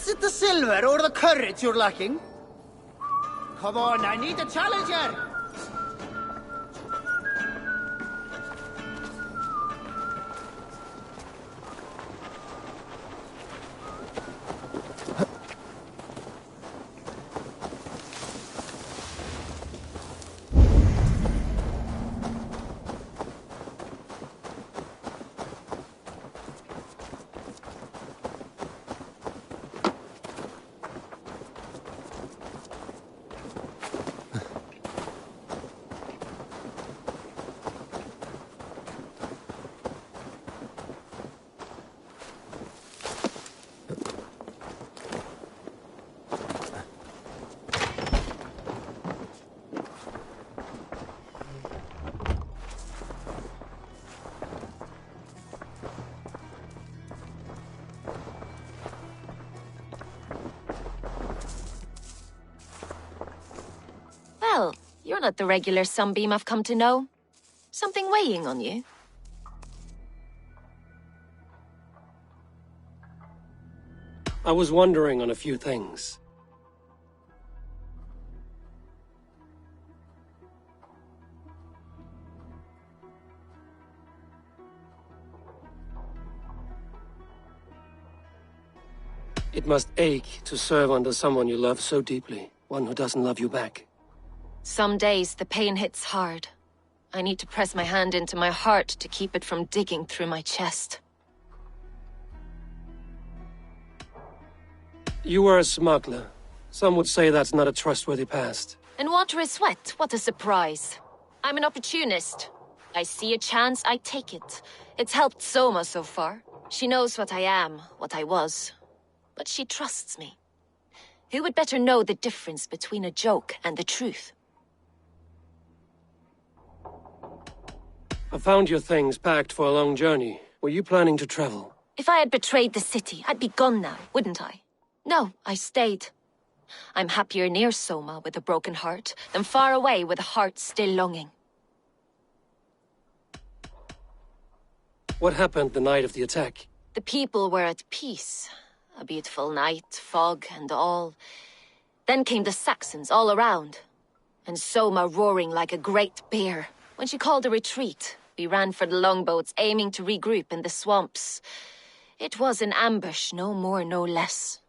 Is it the silver or the courage you're lacking? Come on, I need a challenger! Well, you're not the regular sunbeam I've come to know. Something weighing on you? I was wondering on a few things. It must ache to serve under someone you love so deeply, one who doesn't love you back. Some days the pain hits hard. I need to press my hand into my heart to keep it from digging through my chest. You were a smuggler. Some would say that's not a trustworthy past. And water is wet, what a surprise. I'm an opportunist. I see a chance, I take it. It's helped Soma so far. She knows what I am, what I was. But she trusts me. Who would better know the difference between a joke and the truth? I found your things packed for a long journey. Were you planning to travel? If I had betrayed the city, I'd be gone now, wouldn't I? No, I stayed. I'm happier near Soma with a broken heart than far away with a heart still longing. What happened the night of the attack? The people were at peace. A beautiful night, fog and all. Then came the Saxons all around. And Soma roaring like a great bear. When she called a retreat, we ran for the longboats, aiming to regroup in the swamps. It was an ambush, no more, no less.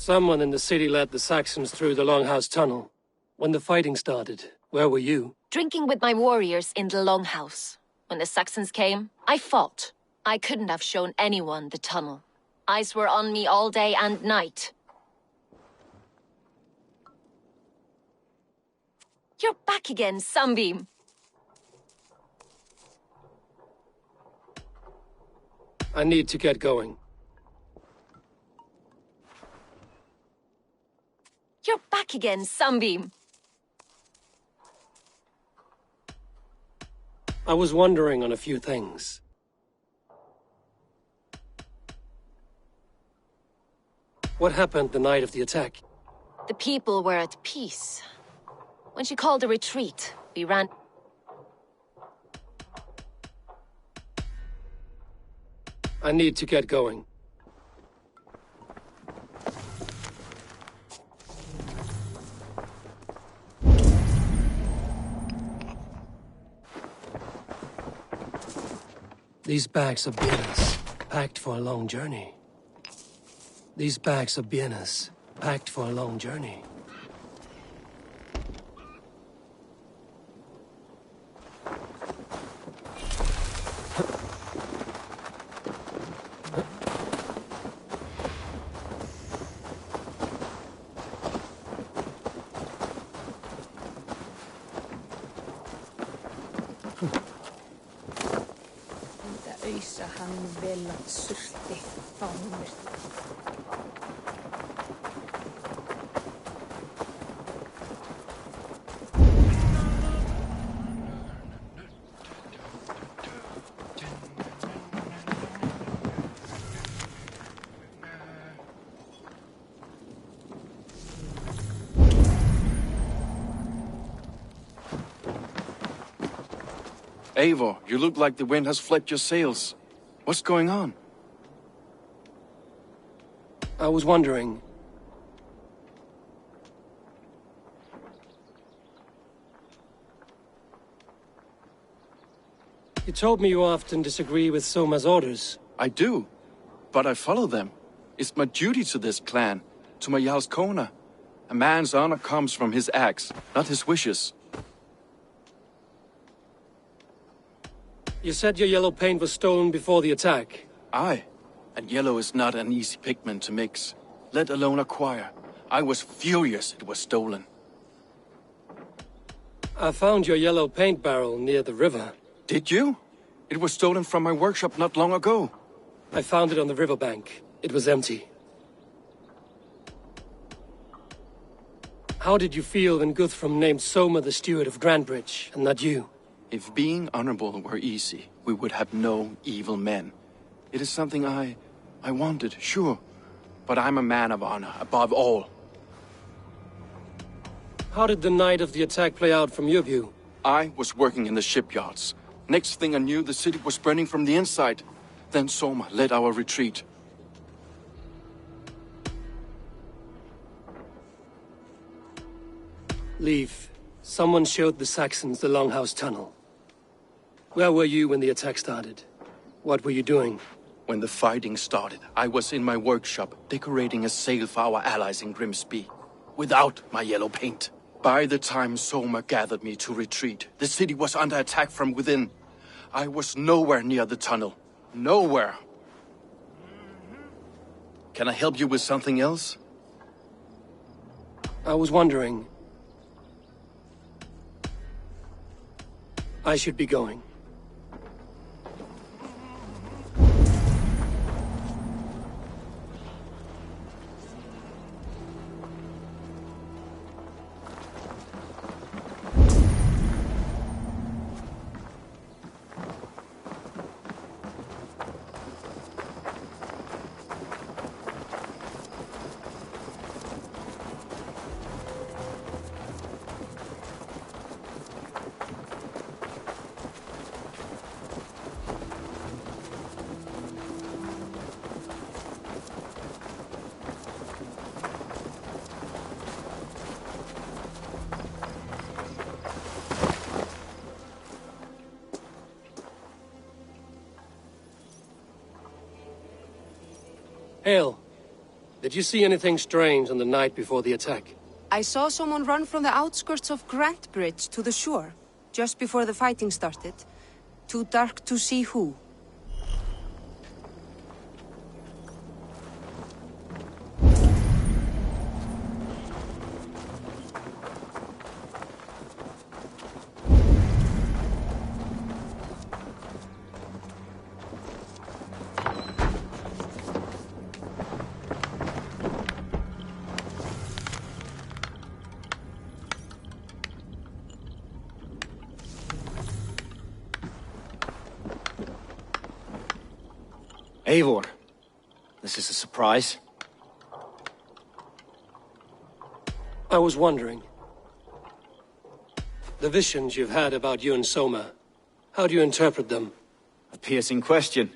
Someone in the city led the Saxons through the Longhouse Tunnel. When the fighting started, where were you? Drinking with my warriors in the Longhouse. When the Saxons came, I fought. I couldn't have shown anyone the tunnel. Eyes were on me all day and night. You're back again, Sunbeam. I need to get going. You're back again, Sunbeam. I was wondering on a few things. What happened the night of the attack? The people were at peace. When she called a retreat, we ran... I need to get going. These bags are beers, packed for a long journey. These bags are beers, packed for a long journey. Ausa hann velat surti fánir. Eivor, you look like the wind has flipped your sails. What's going on? I was wondering... You told me you often disagree with Soma's orders. I do, but I follow them. It's my duty to this clan, to my Jarl's Kona. A man's honor comes from his acts, not his wishes. You said your yellow paint was stolen before the attack. Aye, and yellow is not an easy pigment to mix, let alone acquire. I was furious it was stolen. I found your yellow paint barrel near the river. Did you? It was stolen from my workshop not long ago. I found it on the riverbank. It was empty. How did you feel when Guthrum named Soma the steward of Grantebridge, and not you? If being honorable were easy, we would have no evil men. It is something I wanted, sure. But I'm a man of honor, above all. How did the night of the attack play out from your view? I was working in the shipyards. Next thing I knew, the city was burning from the inside. Then Soma led our retreat. Leave. Someone showed the Saxons the Longhouse Tunnel. Where were you when the attack started? What were you doing? When the fighting started, I was in my workshop, decorating a sail for our allies in Grimsby. Without my yellow paint. By the time Soma gathered me to retreat, the city was under attack from within. I was nowhere near the tunnel. Nowhere. Can I help you with something else? I was wondering... I should be going. Hale, did you see anything strange on the night before the attack? I saw someone run from the outskirts of Grantebridge to the shore, just before the fighting started. Too dark to see who. Eivor, this is a surprise. I was wondering. The visions you've had about you and Soma, how do you interpret them? A piercing question.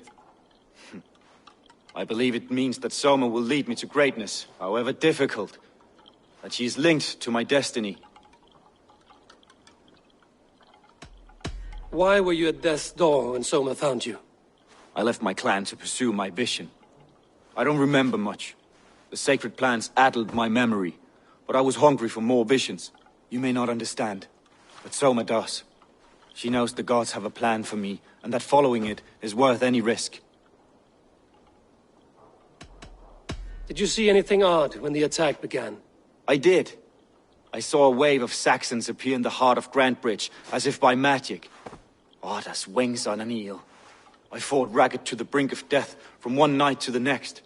I believe it means that Soma will lead me to greatness, however difficult. That she is linked to my destiny. Why were you at death's door when Soma found you? I left my clan to pursue my vision. I don't remember much. The sacred plans addled my memory, but I was hungry for more visions. You may not understand, but Soma does. She knows the gods have a plan for me, and that following it is worth any risk. Did you see anything odd when the attack began? I did. I saw a wave of Saxons appear in the heart of Grantebridge, as if by magic. Odd as wings on an eel. I fought ragged to the brink of death from one night to the next.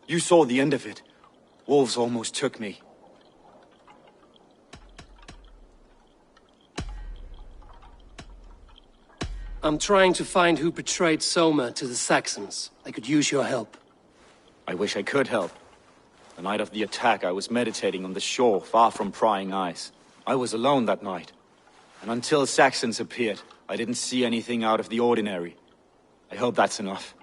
You saw the end of it. Wolves almost took me. I'm trying to find who betrayed Soma to the Saxons. I could use your help. I wish I could help. The night of the attack, I was meditating on the shore, far from prying eyes. I was alone that night. And until Saxons appeared, I didn't see anything out of the ordinary. I hope that's enough.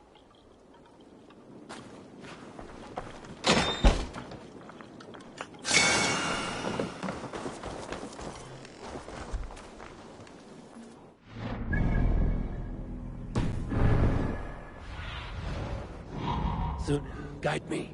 Soon, guide me.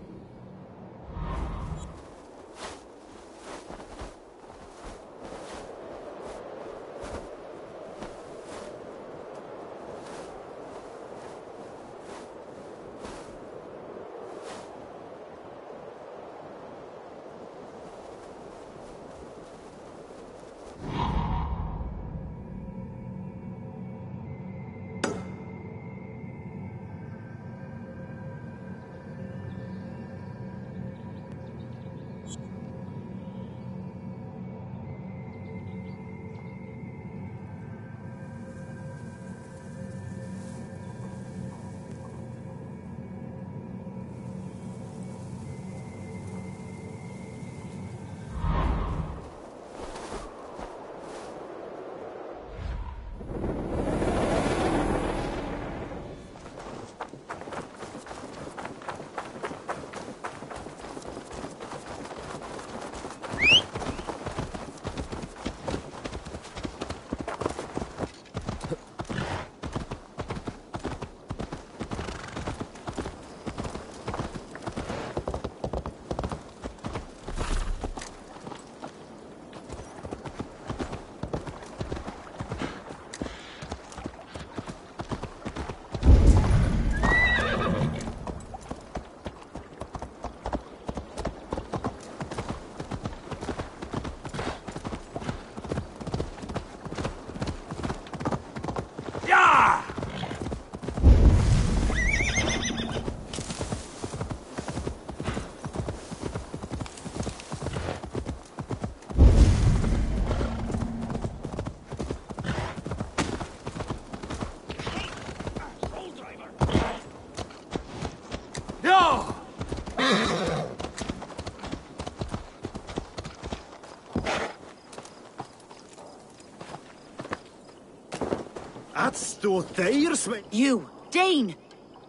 You, Dane!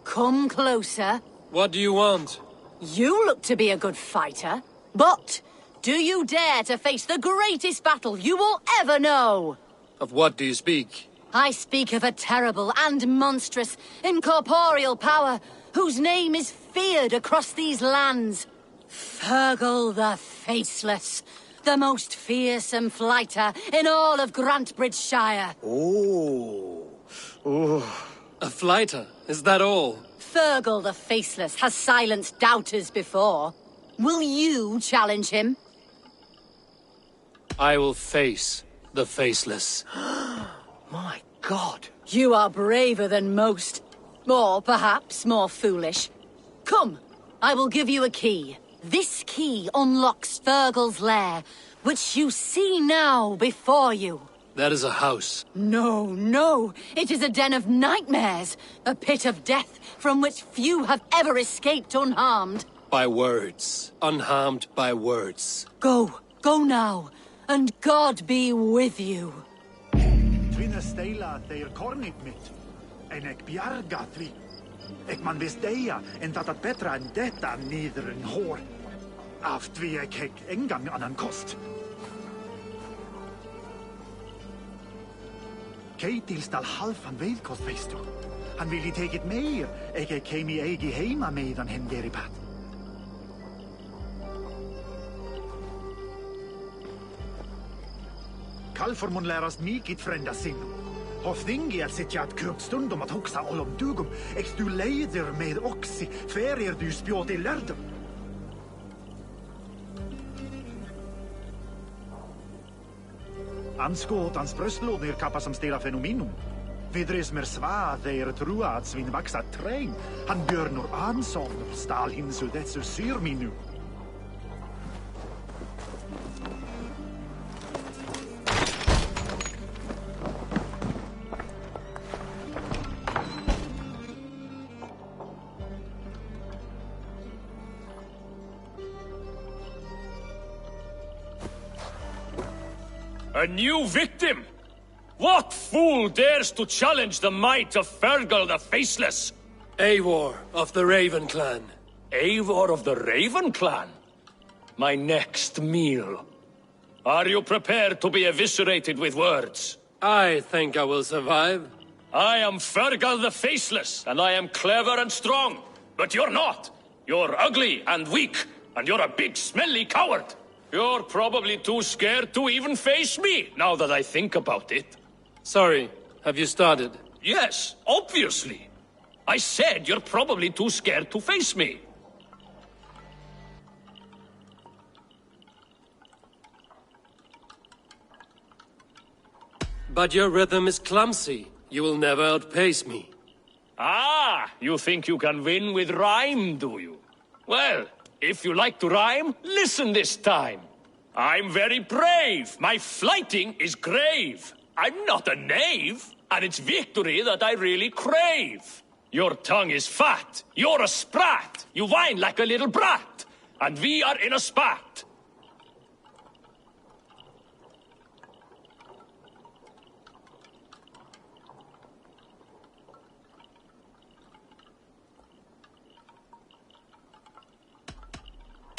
Come closer. What do you want? You look to be a good fighter, but do you dare to face the greatest battle you will ever know? Of what do you speak? I speak of a terrible and monstrous incorporeal power whose name is feared across these lands. Fergal the Faceless, the most fearsome fighter in all of Grantebridgeshire. A flighter, is that all? Fergal the Faceless has silenced doubters before. Will you challenge him? I will face the Faceless. My God. You are braver than most. Or perhaps more foolish. Come, I will give you a key. This key unlocks Fergal's lair, which you see now before you. That is a house. No, no. It is a den of nightmares. A pit of death from which few have ever escaped unharmed. By words. Unharmed by words. Go. Go now. And God be with you. Tvinna steila þeir kornit mitt. En ek bjarga því. Ek man vis deia en dat betra en detta niður en hår. Af því ek hek engang annan kost. Ketil stal halvan veilkost, veist du. Han vill tekit meir, ek kem I eigi heima medan hen veri pat. Kalfor mun lärast mikit frända sinnum. Hofþingi att sitja ett kurt stundom att hugsa allom dugum. Eks du leider med oxi, ferir du spjåt I lärdom. Anskåtans bröstlådnir kappa som stela fenomenum. Vidres mer sva þeir trua att svin vaxa träng. Han björnor ansovnor stal hinsu detsu syrminu. A new victim! What fool dares to challenge the might of Fergal the Faceless? Eivor of the Raven clan. Eivor of the Raven clan? My next meal. Are you prepared to be eviscerated with words? I think I will survive. I am Fergal the Faceless, and I am clever and strong. But you're not. You're ugly and weak, and you're a big smelly coward. You're probably too scared to even face me, now that I think about it. Sorry, have you started? Yes, obviously. I said you're probably too scared to face me. But your rhythm is clumsy. You will never outpace me. Ah, you think you can win with rhyme, do you? Well, if you like to rhyme, listen this time. I'm very brave. My flighting is grave. I'm not a knave, and it's victory that I really crave. Your tongue is fat. You're a sprat. You whine like a little brat. And we are in a spat.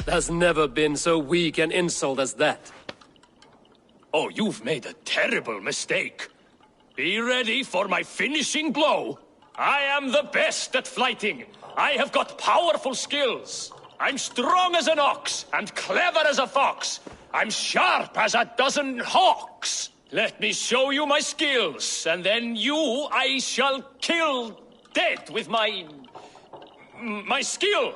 There's never been so weak an insult as that. Oh, you've made a terrible mistake. Be ready for my finishing blow. I am the best at flighting. I have got powerful skills. I'm strong as an ox and clever as a fox. I'm sharp as a dozen hawks. Let me show you my skills, and then you I shall kill dead with my skill.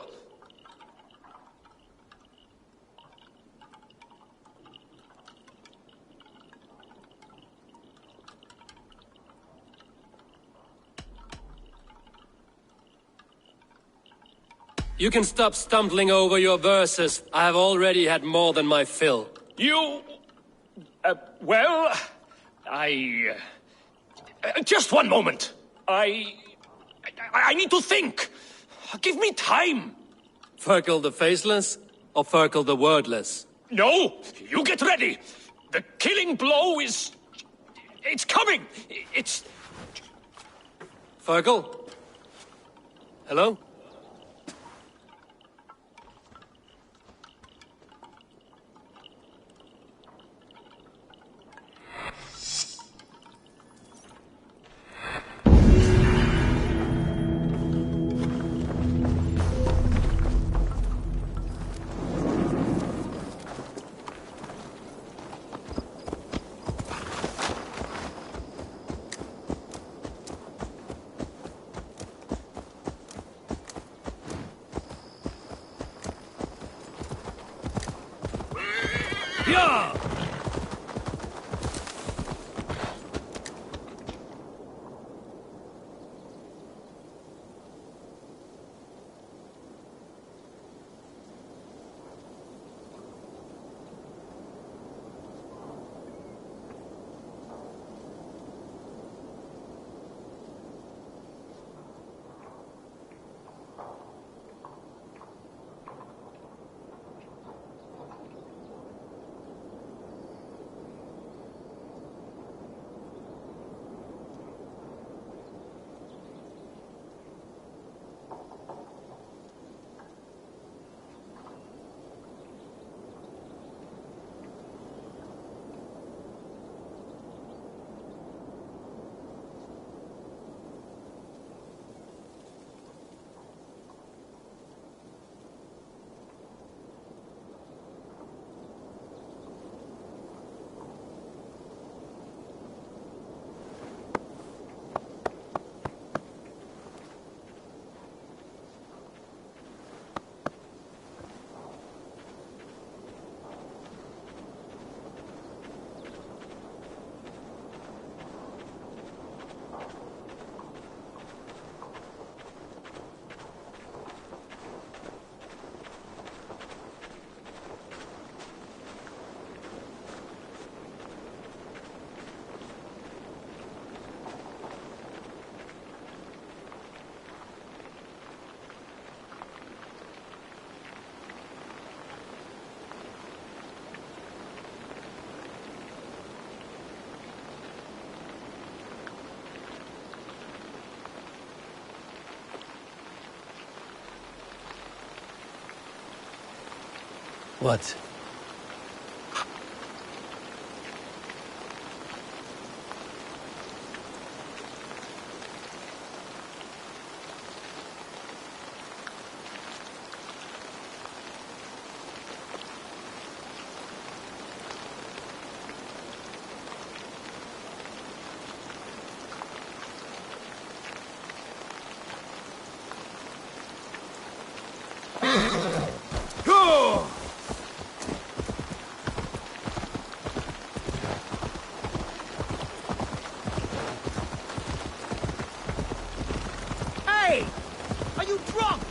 You can stop stumbling over your verses. I have already had more than my fill. You... well... just one moment. I need to think. Give me time. Fergal the Faceless or Fergal the Wordless? No! You get ready! The killing blow is... it's coming! It's... Fergal? Hello? What? Hey! Are you drunk?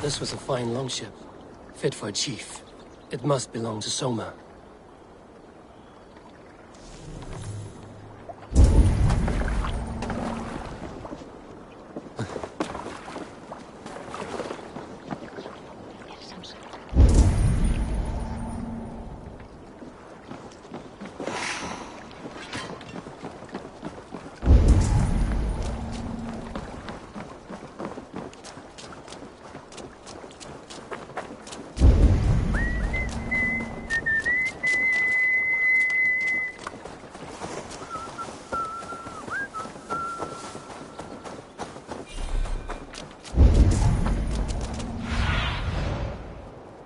This was a fine longship, fit for a chief. It must belong to Soma.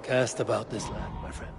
Cast about this land, my friend.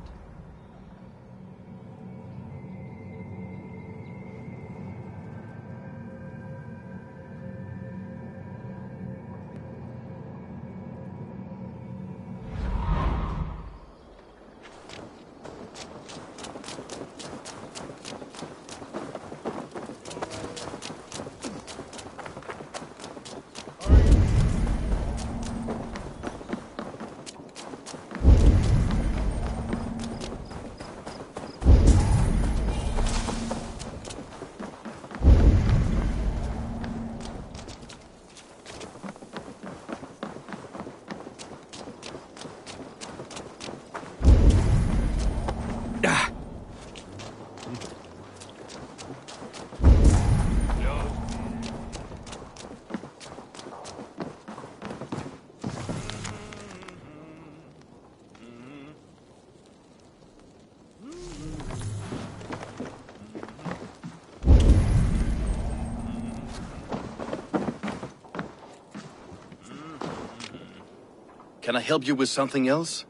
Can I help you with something else?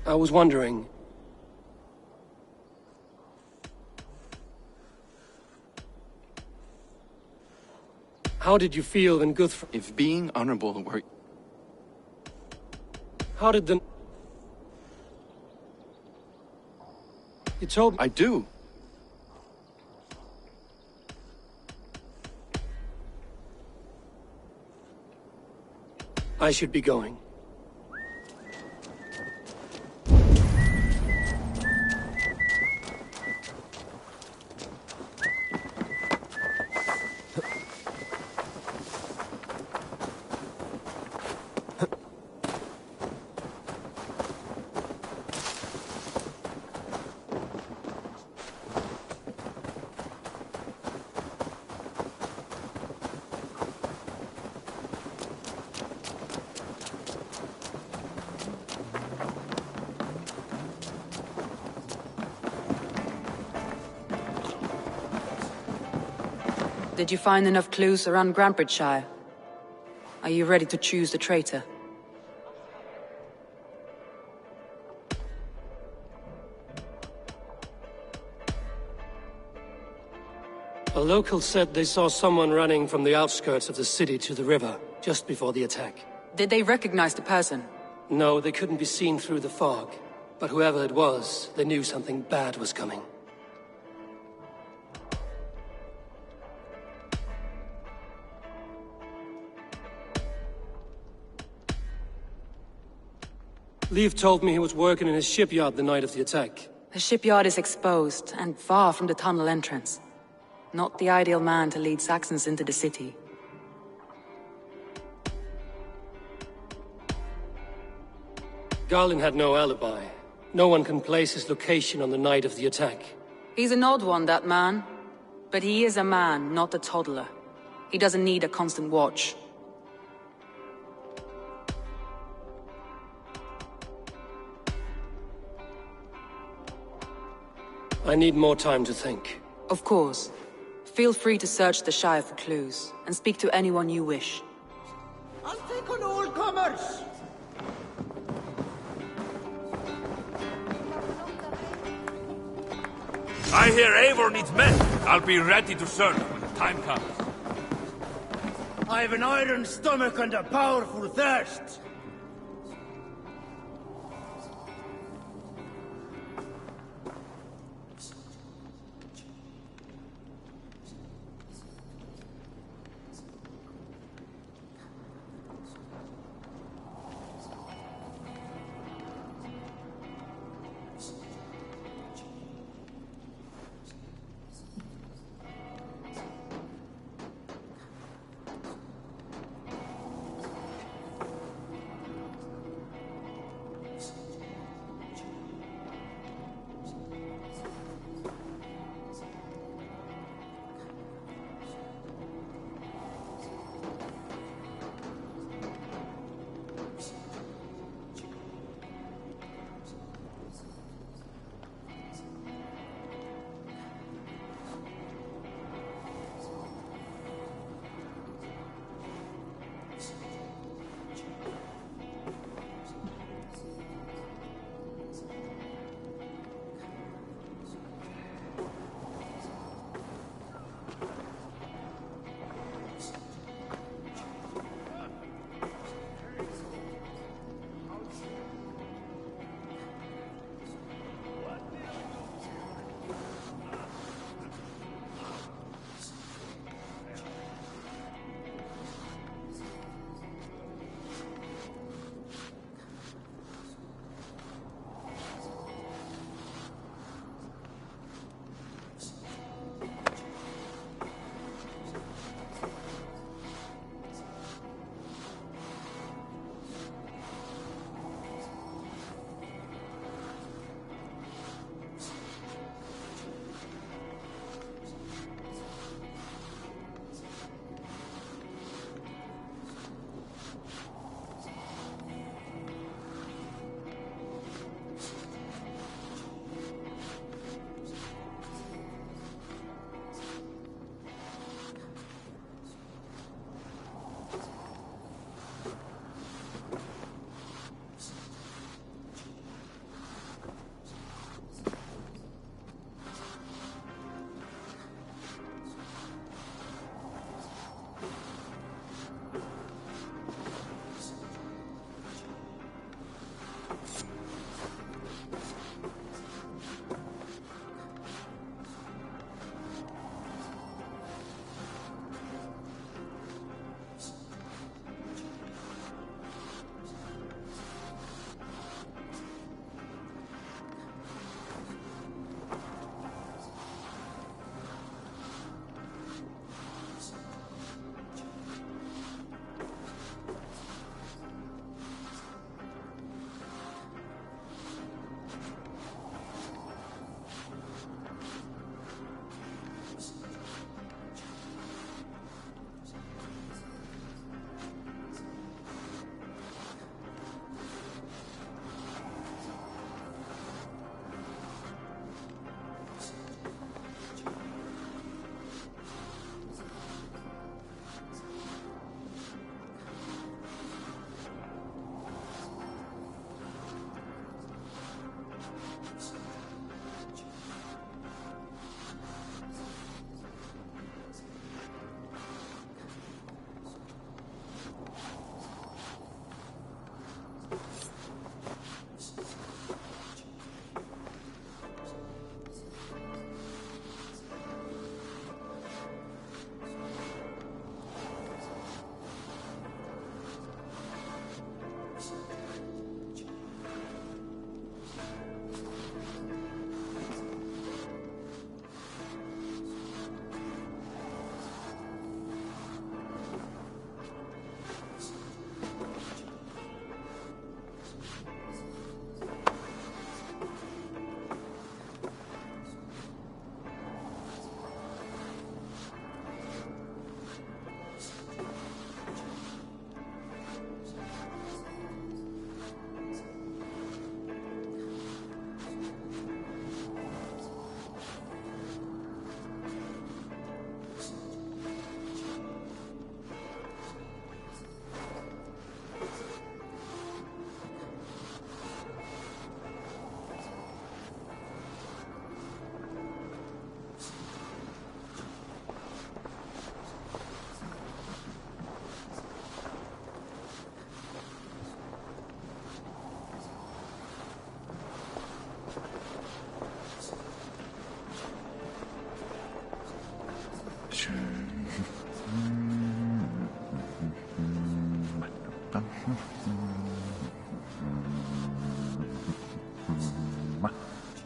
I was wondering... How did you feel when Guthrum... If being honorable were... How did the... You told me... I do. I should be going. Did you find enough clues around Grantbridgeshire? Are you ready to choose the traitor? A local said they saw someone running from the outskirts of the city to the river, just before the attack. Did they recognize the person? No, they couldn't be seen through the fog. But whoever it was, they knew something bad was coming. Leif told me he was working in his shipyard the night of the attack. The shipyard is exposed, and far from the tunnel entrance. Not the ideal man to lead Saxons into the city. Garlin had no alibi. No one can place his location on the night of the attack. He's an odd one, that man. But he is a man, not a toddler. He doesn't need a constant watch. I need more time to think. Of course. Feel free to search the Shire for clues, and speak to anyone you wish. I'll take on all comers! I hear Eivor needs men. I'll be ready to serve when the time comes. I've an iron stomach and a powerful thirst.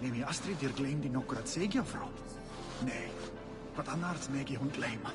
Nemi Astrid dir gleymdi nokkur att segja frá? Nej, vad annars megi hon gleyma?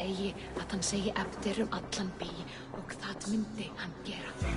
eigi að hann segi eftir allan bí og það myndi hann gera.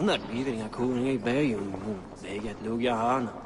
Hun er leaving a cooling a bay and they get no yahana.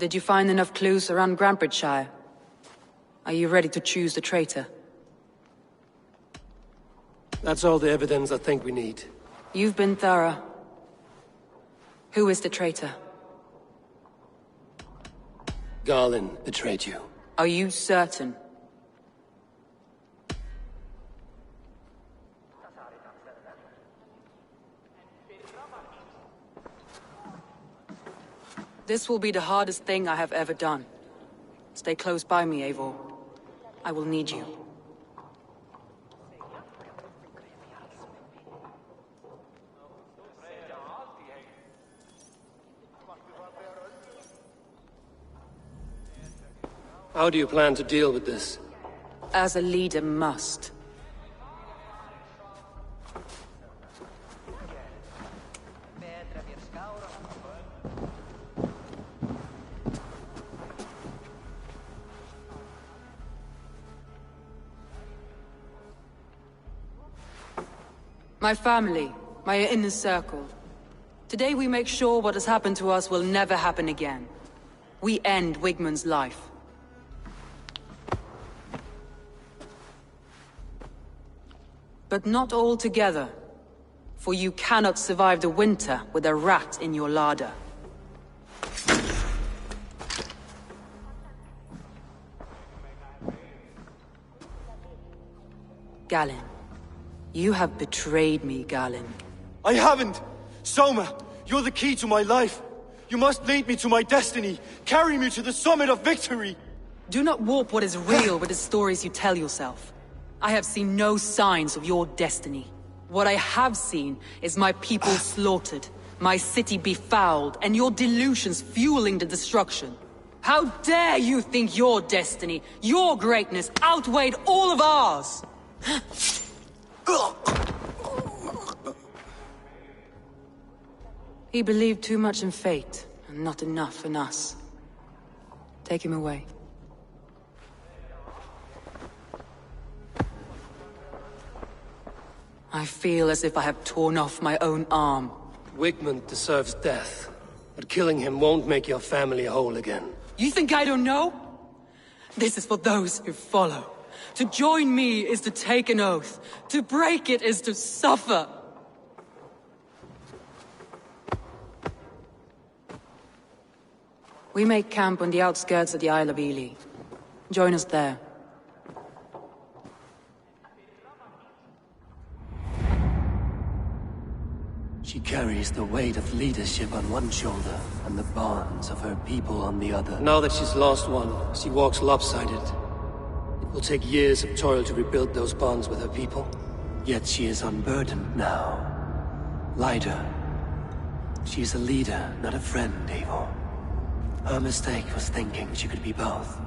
Did you find enough clues around Grantbridgeshire? Are you ready to choose the traitor? That's all the evidence I think we need. You've been thorough. Who is the traitor? Garlin betrayed you. Are you certain? This will be the hardest thing I have ever done. Stay close by me, Eivor. I will need you. How do you plan to deal with this? As a leader must. My family, my inner circle. Today we make sure what has happened to us will never happen again. We end Wigmund's life. But not all together, for you cannot survive the winter with a rat in your larder. Galinn. You have betrayed me, Galinn. I haven't! Soma, you're the key to my life. You must lead me to my destiny. Carry me to the summit of victory. Do not warp what is real with the stories you tell yourself. I have seen no signs of your destiny. What I have seen is my people slaughtered, my city befouled, and your delusions fueling the destruction. How dare you think your destiny, your greatness, outweighed all of ours? He believed too much in fate, and not enough in us. Take him away. I feel as if I have torn off my own arm. Wigmund deserves death, but killing him won't make your family whole again. You think I don't know? This is for those who follow. To join me is to take an oath. To break it is to suffer. We make camp on the outskirts of the Isle of Ely. Join us there. She carries the weight of leadership on one shoulder and the bonds of her people on the other. Now that she's lost one, she walks lopsided. It will take years of toil to rebuild those bonds with her people. Yet she is unburdened now. Lighter. She is a leader, not a friend, Eivor. Her mistake was thinking she could be both.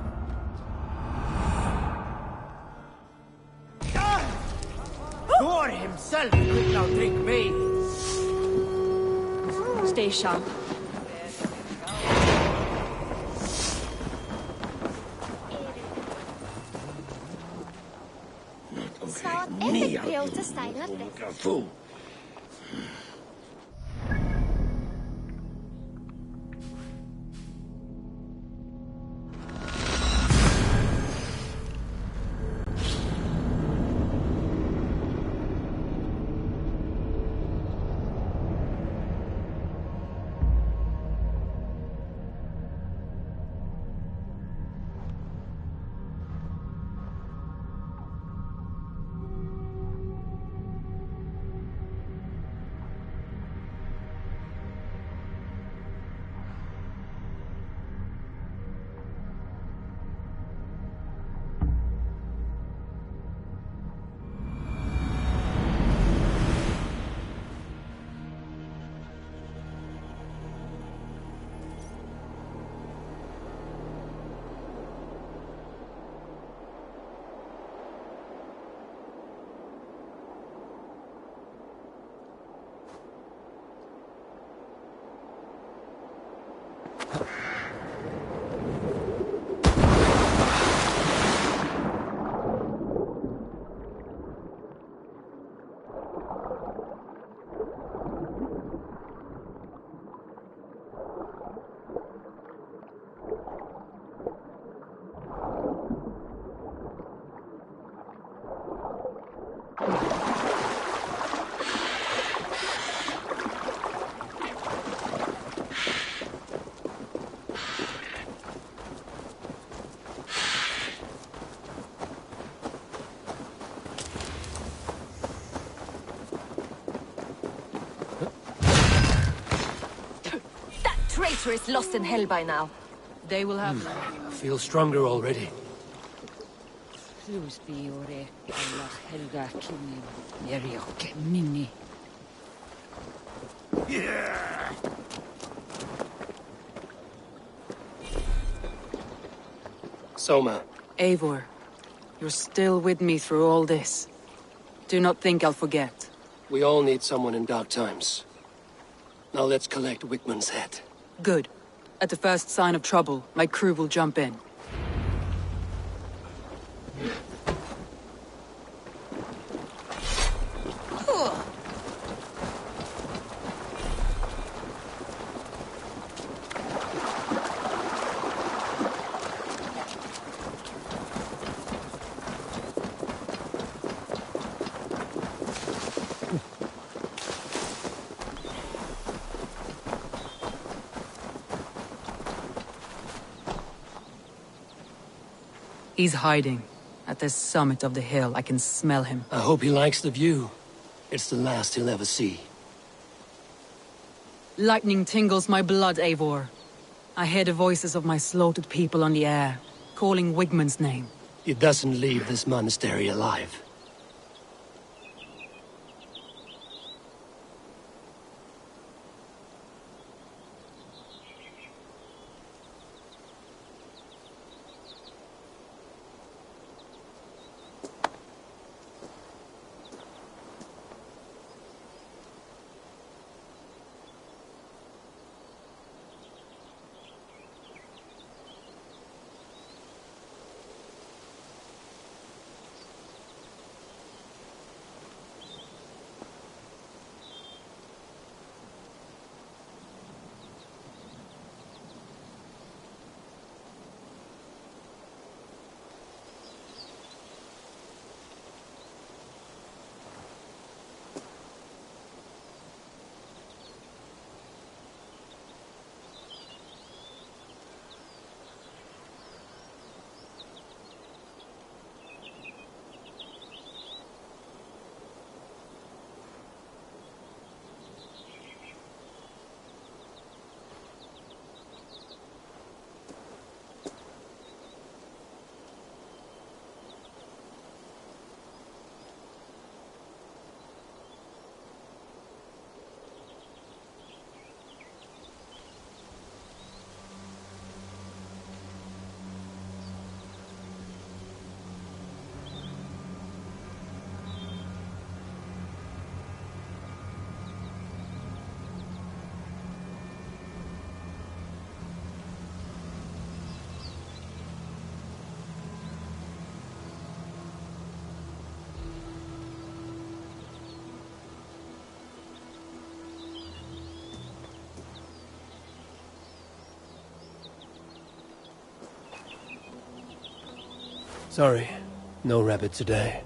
Thor himself could not drink me. Stay sharp. daughter is lost in hell by now. They will have... I feel stronger already. Soma. Eivor, you're still with me through all this. Do not think I'll forget. We all need someone in dark times. Now let's collect Wickman's head. Good. At the first sign of trouble, my crew will jump in. He's hiding. At the summit of the hill, I can smell him. I hope he likes the view. It's the last he'll ever see. Lightning tingles my blood, Eivor. I hear the voices of my slaughtered people on the air, calling Wigmund's name. He doesn't leave this monastery alive. Sorry, no rabbit today.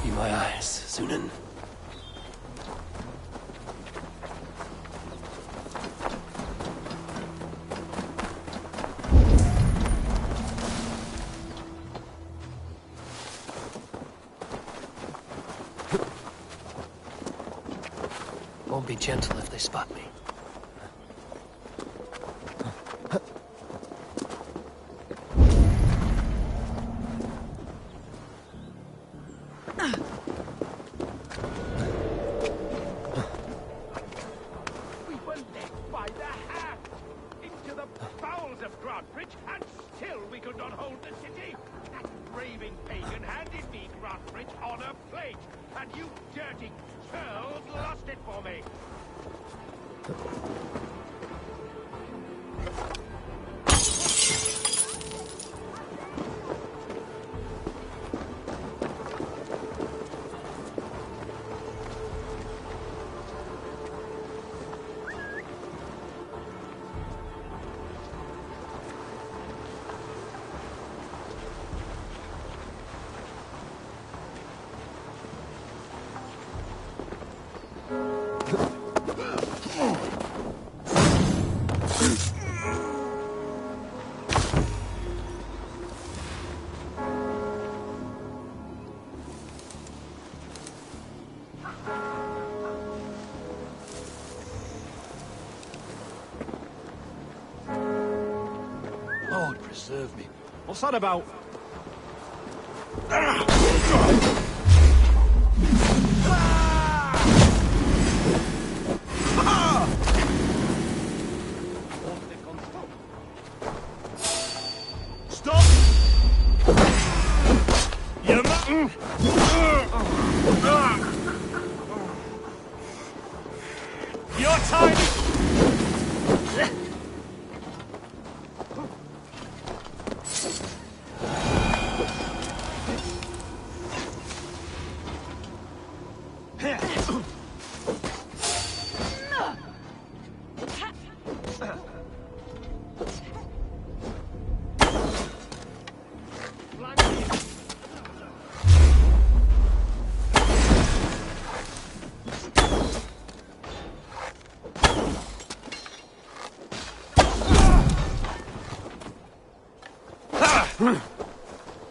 Be my eyes, Sunan. Won't be gentle if they spot me. We were led by the hand into the bowels of Grantbridge, and still we could not hold the city. That raving pagan handed me Grantbridge on a plate, and you dirty churls lost it for me. deserve me. What's that about? Stop! Your time!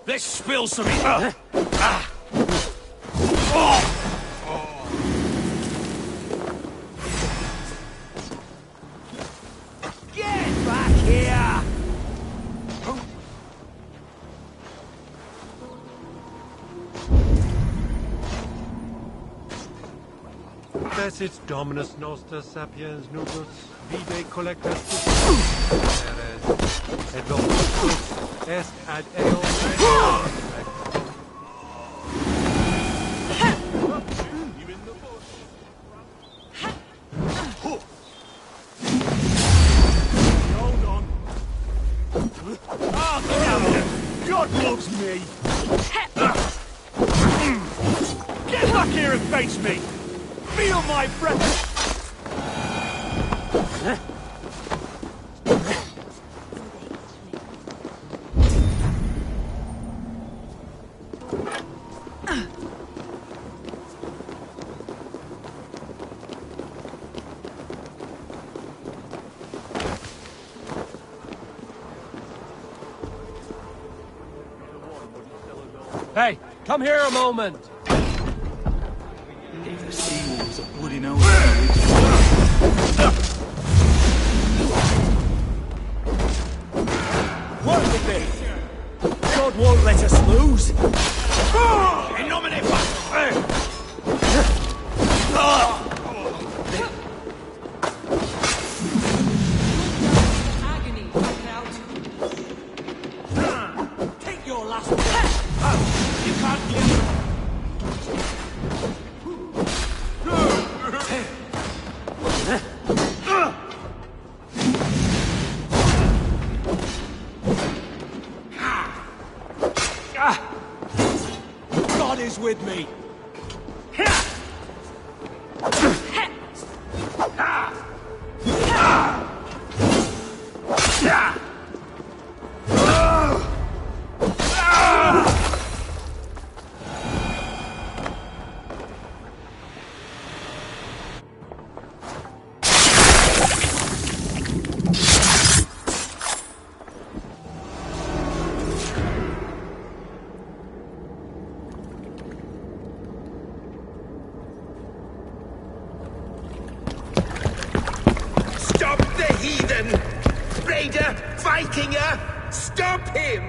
Let's spill some. Get back here! Desit Dominus Noster Sapiens Nubus, Vide Collectus et Dominus est ad eo. Hold on. God loves me! Get back here and face me! Feel my breath! Hey, come here a moment! The sea was a bloody nose. Work with me! God won't let us lose! In nomine Patris! Agony back out. Take your last breath. You can't get... God is with me! Stop the heathen! Raider! Vikinger! Stop him!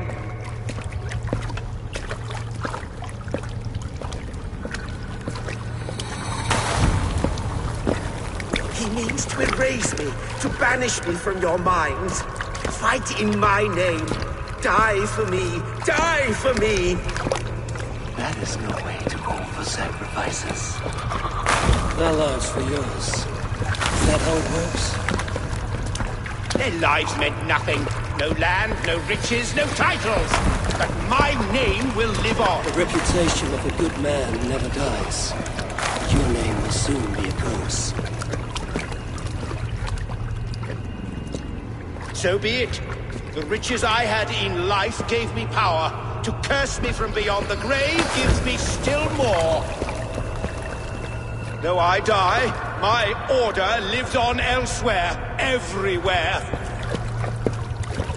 He means to erase me, to banish me from your minds. Fight in my name. Die for me! Die for me! That is no way to call for sacrifices. Their lives for yours. Is that how it works? Their lives meant nothing. No land, no riches, no titles. But my name will live on. The reputation of a good man never dies. Your name will soon be a curse. So be it. The riches I had in life gave me power. To curse me from beyond the grave gives me still more. Though I die, my order lives on elsewhere, everywhere.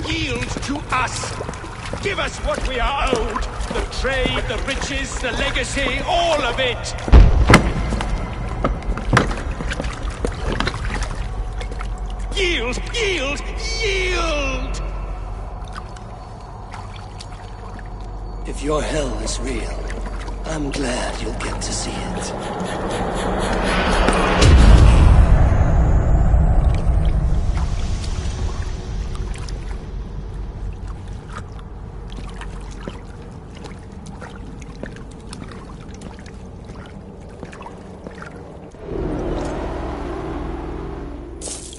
Yield to us. Give us what we are owed. The trade, the riches, the legacy, all of it. Yield, yield, yield! If your hell is real, I'm glad you'll get to see it.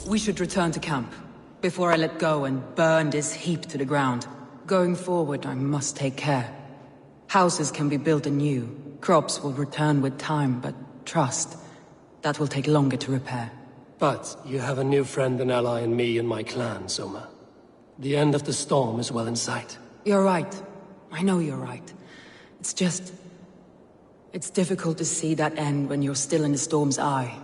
We should return to camp, before I let go and burn this heap to the ground. Going forward, I must take care. Houses can be built anew, crops will return with time, but trust, that will take longer to repair. But you have a new friend and ally in me and my clan, Soma. The end of the storm is well in sight. You're right. I know you're right. It's just... it's difficult to see that end when you're still in the storm's eye.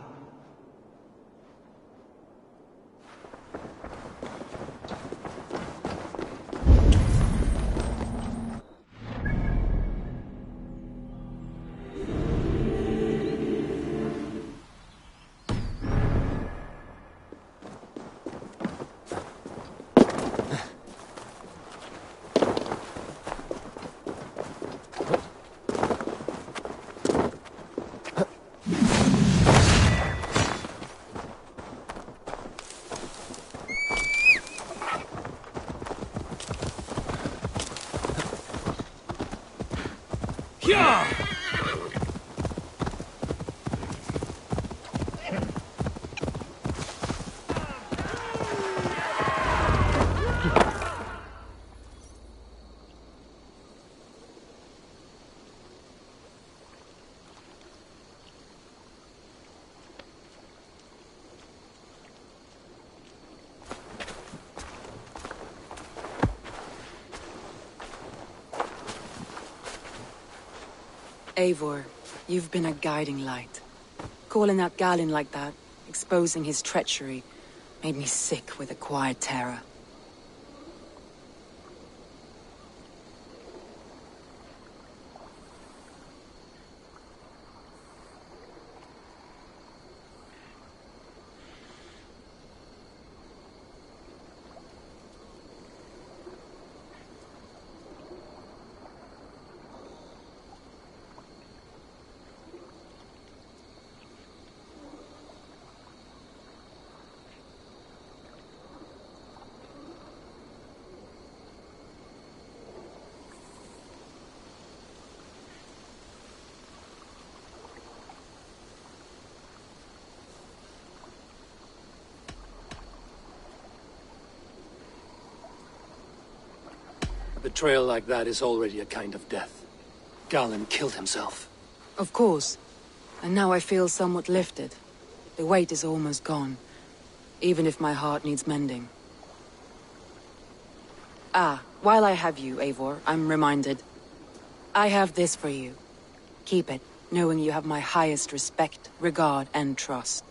Eivor, you've been a guiding light. Calling out Galinn like that, exposing his treachery, made me sick with a quiet terror. A betrayal like that is already a kind of death. Galinn killed himself. Of course. And now I feel somewhat lifted. The weight is almost gone. Even if my heart needs mending. Ah, while I have you, Eivor, I'm reminded. I have this for you. Keep it, knowing you have my highest respect, regard, and trust.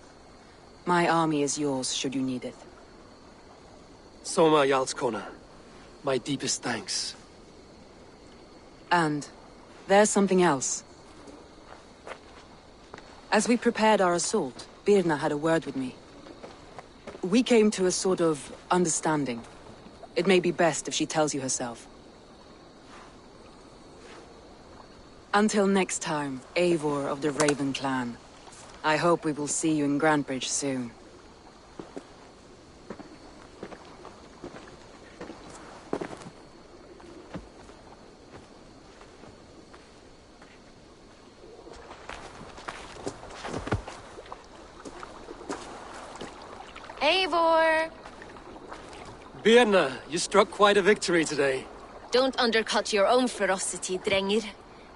My army is yours, should you need it. Soma Jarlskona, my deepest thanks. And there's something else. As we prepared our assault, Birna had a word with me. We came to a sort of understanding. It may be best if she tells you herself. Until next time, Eivor of the Raven Clan. I hope we will see you in Grantebridge soon. Eivor! Birna, you struck quite a victory today. Don't undercut your own ferocity, Drengir.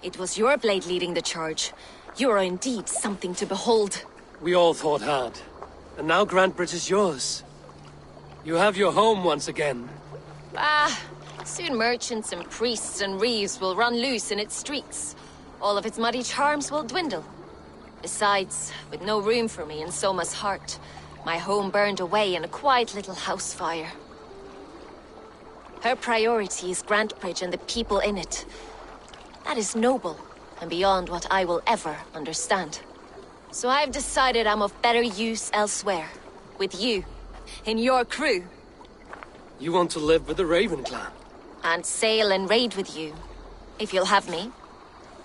It was your blade leading the charge. You are indeed something to behold. We all fought hard. And now Grantebridge is yours. You have your home once again. Ah, soon merchants and priests and reeves will run loose in its streets. All of its muddy charms will dwindle. Besides, with no room for me in Soma's heart, my home burned away in a quiet little house fire. Her priority is Grantebridge and the people in it. That is noble, and beyond what I will ever understand. So I've decided I'm of better use elsewhere. With you. In your crew. You want to live with the Raven Clan? And sail and raid with you. if you'll have me.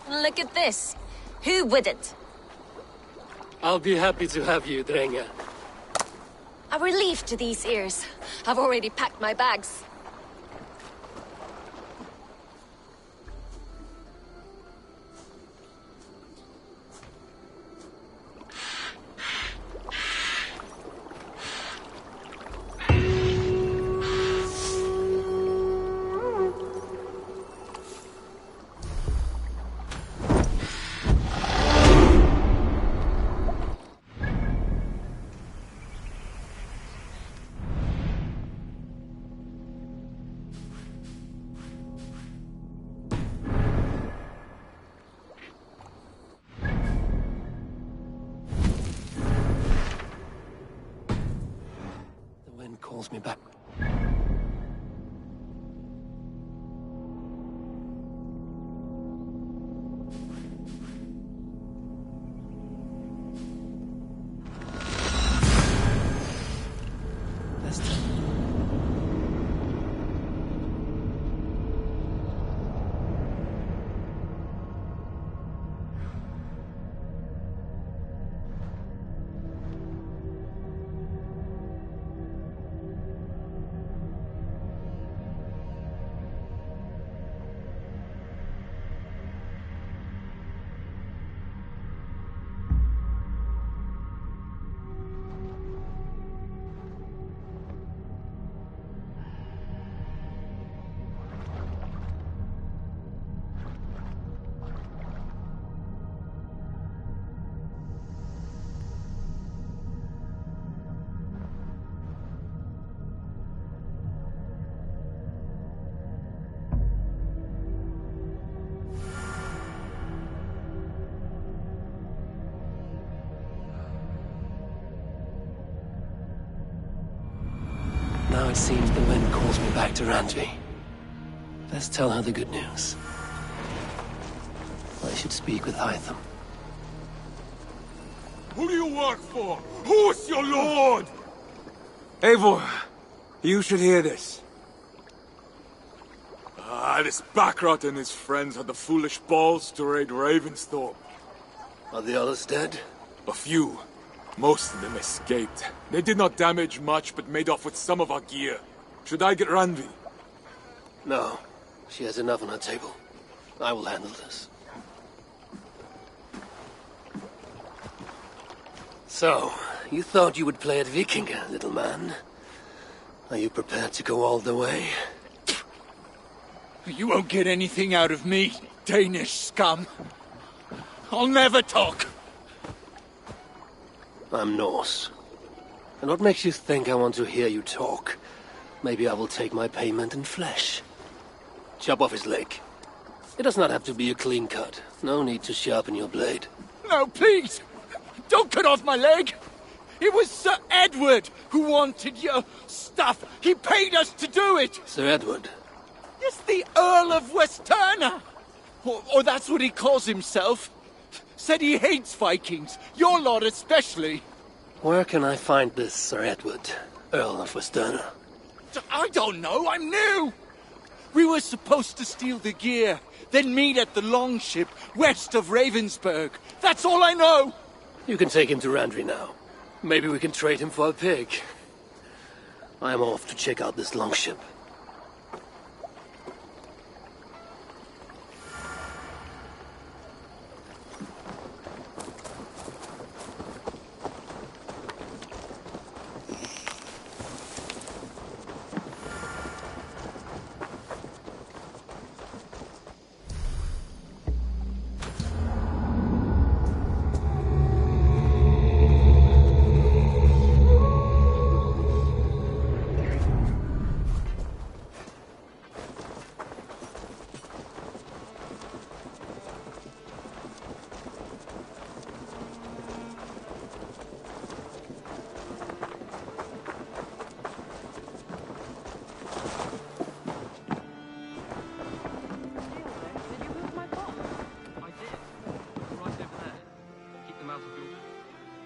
Look at this. Who wouldn't? I'll be happy to have you, Drenga. A relief to these ears. I've already packed my bags. Calls me back. Now it seems the wind calls me back to Randvi. Let's tell her the good news. I should speak with Hytham. Who do you work for? Who's your lord? Eivor, you should hear this. This Backrot and his friends had the foolish balls to raid Ravensthorpe. Are the others dead? A few. Most of them escaped. They did not damage much, but made off with some of our gear. Should I get Randvi? No. She has enough on her table. I will handle this. So, you thought you would play at Vikinga, little man? Are you prepared to go all the way? You won't get anything out of me, Danish scum. I'll never talk. I'm Norse. And what makes you think I want to hear you talk? Maybe I will take my payment in flesh. Chop off his leg. It does not have to be a clean cut. No need to sharpen your blade. No, please! Don't cut off my leg! It was Sir Edward who wanted your stuff. He paid us to do it! Sir Edward? Yes, the Earl of Westerna! Or that's what he calls himself. Said he hates Vikings, your lot especially. Where can I find this Sir Edward, Earl of Westerna? I don't know, I'm new! We were supposed to steal the gear, then meet at the longship west of Ravensburg. That's all I know! You can take him to Randvi now. Maybe we can trade him for a pig. I'm off to check out this longship.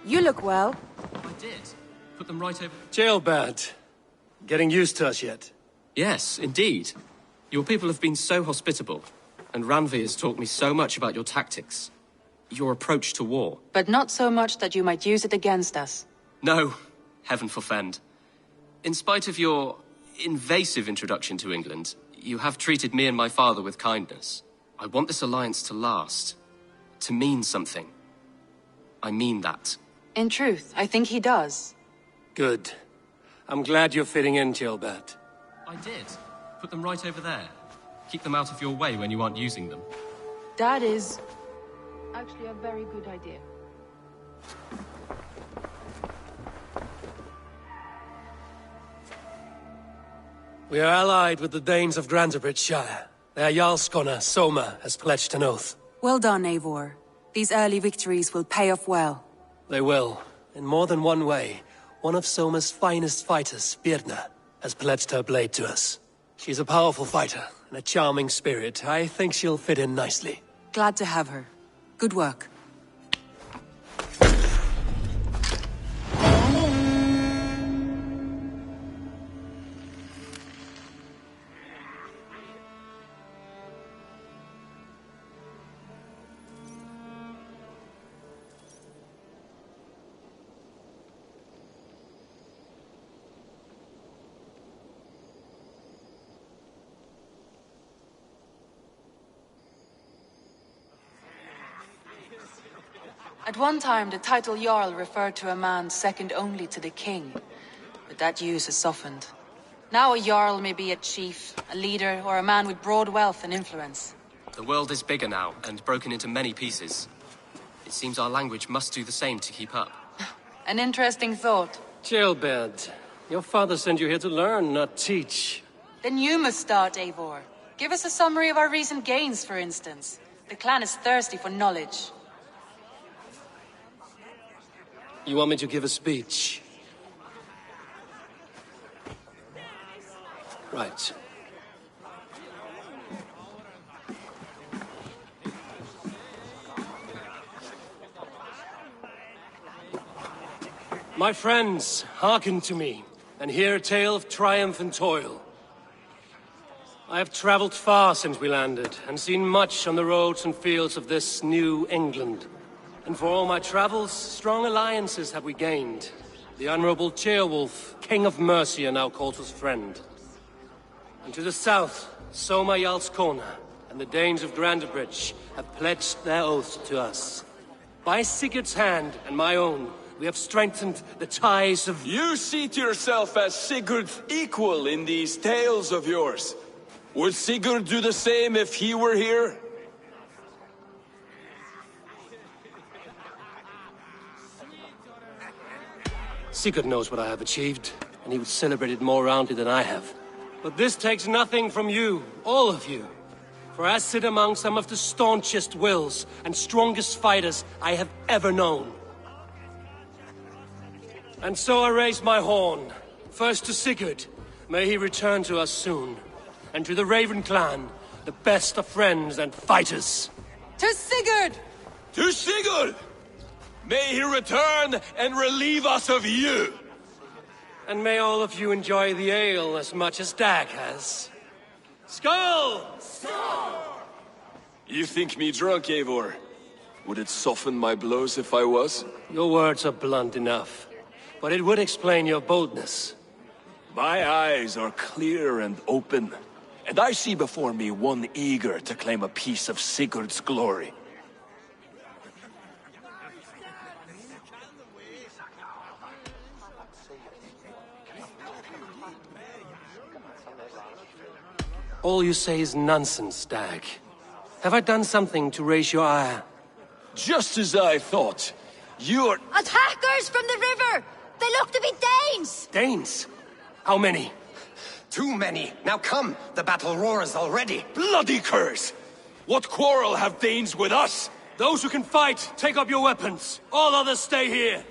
You look well. I did. Put them right over... Jailbird. Getting used to us yet? Yes, indeed. Your people have been so hospitable. And Ranvi has taught me so much about your tactics. Your approach to war. But not so much that you might use it against us. No, heaven forfend. In spite of your invasive introduction to England, you have treated me and my father with kindness. I want this alliance to last. To mean something. I mean that. In truth, I think he does. Good. I'm glad you're fitting in, Gilbert. I did. Put them right over there. Keep them out of your way when you aren't using them. That is actually a very good idea. We are allied with the Danes of Grantebridgeshire. Their Jarlskona, Soma, has pledged an oath. Well done, Eivor. These early victories will pay off well. They will. In more than one way. One of Soma's finest fighters, Birna, has pledged her blade to us. She's a powerful fighter and a charming spirit. I think she'll fit in nicely. Glad to have her. Good work. At one time, the title Jarl referred to a man second only to the king. But that use has softened. Now a Jarl may be a chief, a leader, or a man with broad wealth and influence. The world is bigger now, and broken into many pieces. It seems our language must do the same to keep up. An interesting thought. Gilbert, your father sent you here to learn, not teach. Then you must start, Eivor. Give us a summary of our recent gains, for instance. The clan is thirsty for knowledge. You want me to give a speech? Right. My friends, hearken to me, and hear a tale of triumph and toil. I have traveled far since we landed, and seen much on the roads and fields of this new England. And for all my travels, strong alliances have we gained. The Honorable Ceolwulf, King of Mercia, now calls us friend. And to the south, Soma Jarlskona and the Danes of Grantebridge have pledged their oath to us. By Sigurd's hand and my own, we have strengthened the ties of... You see to yourself as Sigurd's equal in these tales of yours. Would Sigurd do the same if he were here? Sigurd knows what I have achieved, and he would celebrate it more roundly than I have. But this takes nothing from you, all of you. For I sit among some of the staunchest wills and strongest fighters I have ever known. And so I raise my horn, first to Sigurd, may he return to us soon, and to the Raven clan, the best of friends and fighters. To Sigurd! To Sigurd! May he return and relieve us of you! And may all of you enjoy the ale as much as Dag has. Skull! Skull! You think me drunk, Eivor? Would it soften my blows if I was? Your words are blunt enough, but it would explain your boldness. My eyes are clear and open, and I see before me one eager to claim a piece of Sigurd's glory. All you say is nonsense, Dag. Have I done something to raise your ire? Just as I thought. You're... Attackers from the river! They look to be Danes! Danes? How many? Too many. Now come, the battle roars already. Bloody curse! What quarrel have Danes with us? Those who can fight, take up your weapons. All others stay here.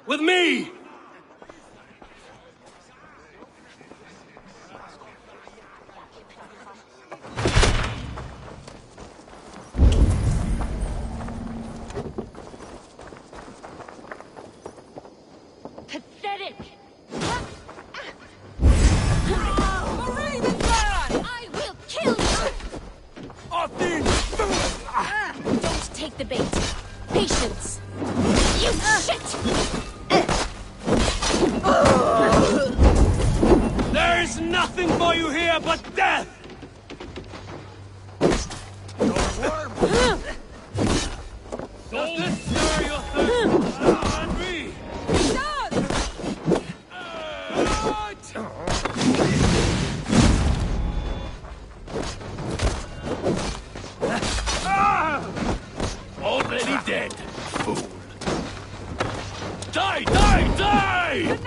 With me! Pathetic! You shit! There's nothing for you here but death! Does this stir your thirst? And me! Already dead, fool. Die, die, die!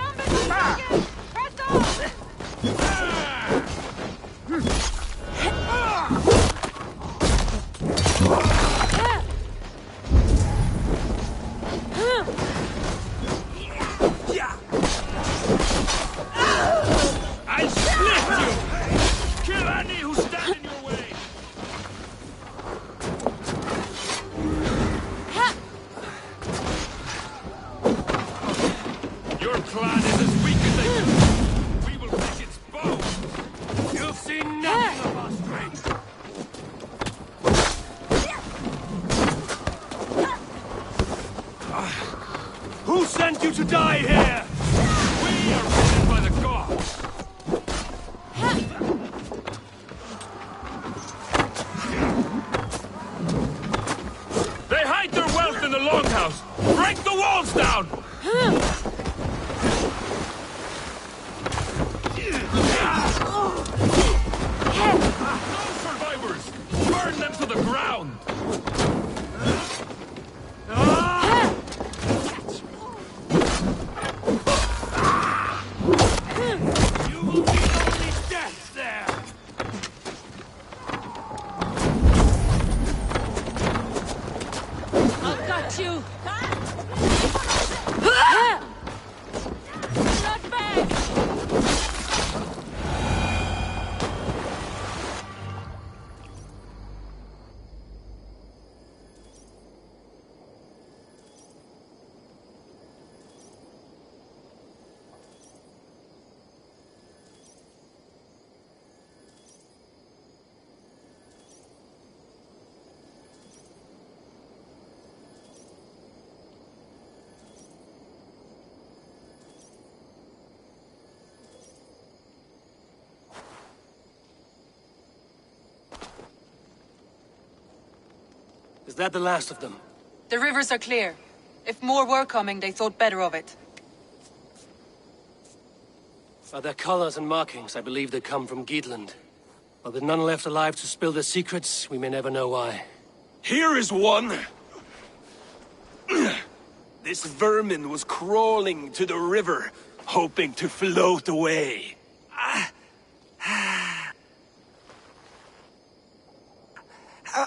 I'll split you! Kill any who stand in your way! Your clan is as weak as they can. We will pick its bones. You'll see nothing of us, stranger. Who sent you to die here? We are written by the gods. They hide their wealth in the longhouse. Break the walls down! No survivors! Burn them to the ground! You will meet only death there! I've got you! Not back! Is that the last of them? The rivers are clear. If more were coming, they thought better of it. By their colors and markings, I believe they come from Geatland. But with none left alive to spill their secrets, we may never know why. Here is one! This vermin was crawling to the river, hoping to float away.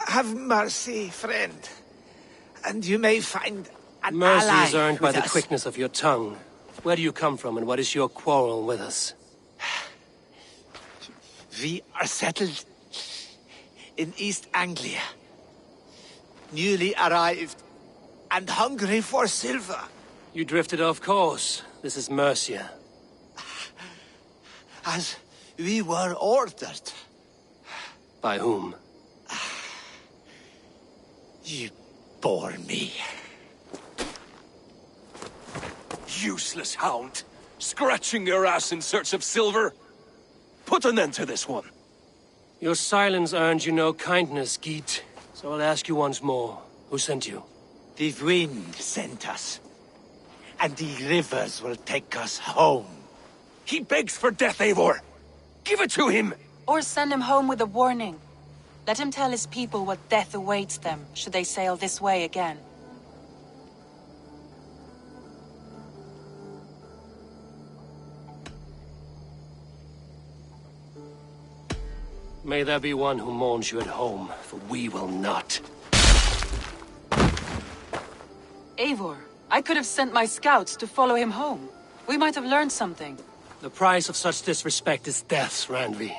Have mercy, friend. And you may find an Mercy ally is earned by with the us. quickness of your tongue. Where do you come from, and what is your quarrel with us? We are settled in East Anglia. Newly arrived and hungry for silver. You drifted off course. This is Mercia. As we were ordered. By whom? You bore me. Useless hound! Scratching your ass in search of silver! Put an end to this one! Your silence earned you no kindness, Geet. So I'll ask you once more. Who sent you? The wind sent us. And the rivers will take us home. He begs for death, Eivor! Give it to him! Or send him home with a warning. Let him tell his people what death awaits them, should they sail this way again. May there be one who mourns you at home, for we will not. Eivor, I could have sent my scouts to follow him home. We might have learned something. The price of such disrespect is death, Randvi.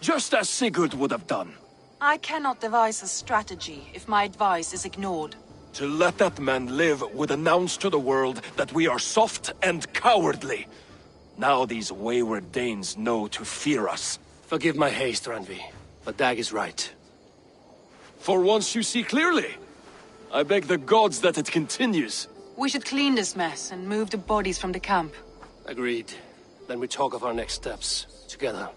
Just as Sigurd would have done. I cannot devise a strategy if my advice is ignored. To let that man live would announce to the world that we are soft and cowardly. Now these wayward Danes know to fear us. Forgive my haste, Randvi, but Dag is right. For once you see clearly. I beg the gods that it continues. We should clean this mess and move the bodies from the camp. Agreed. Then we talk of our next steps, together.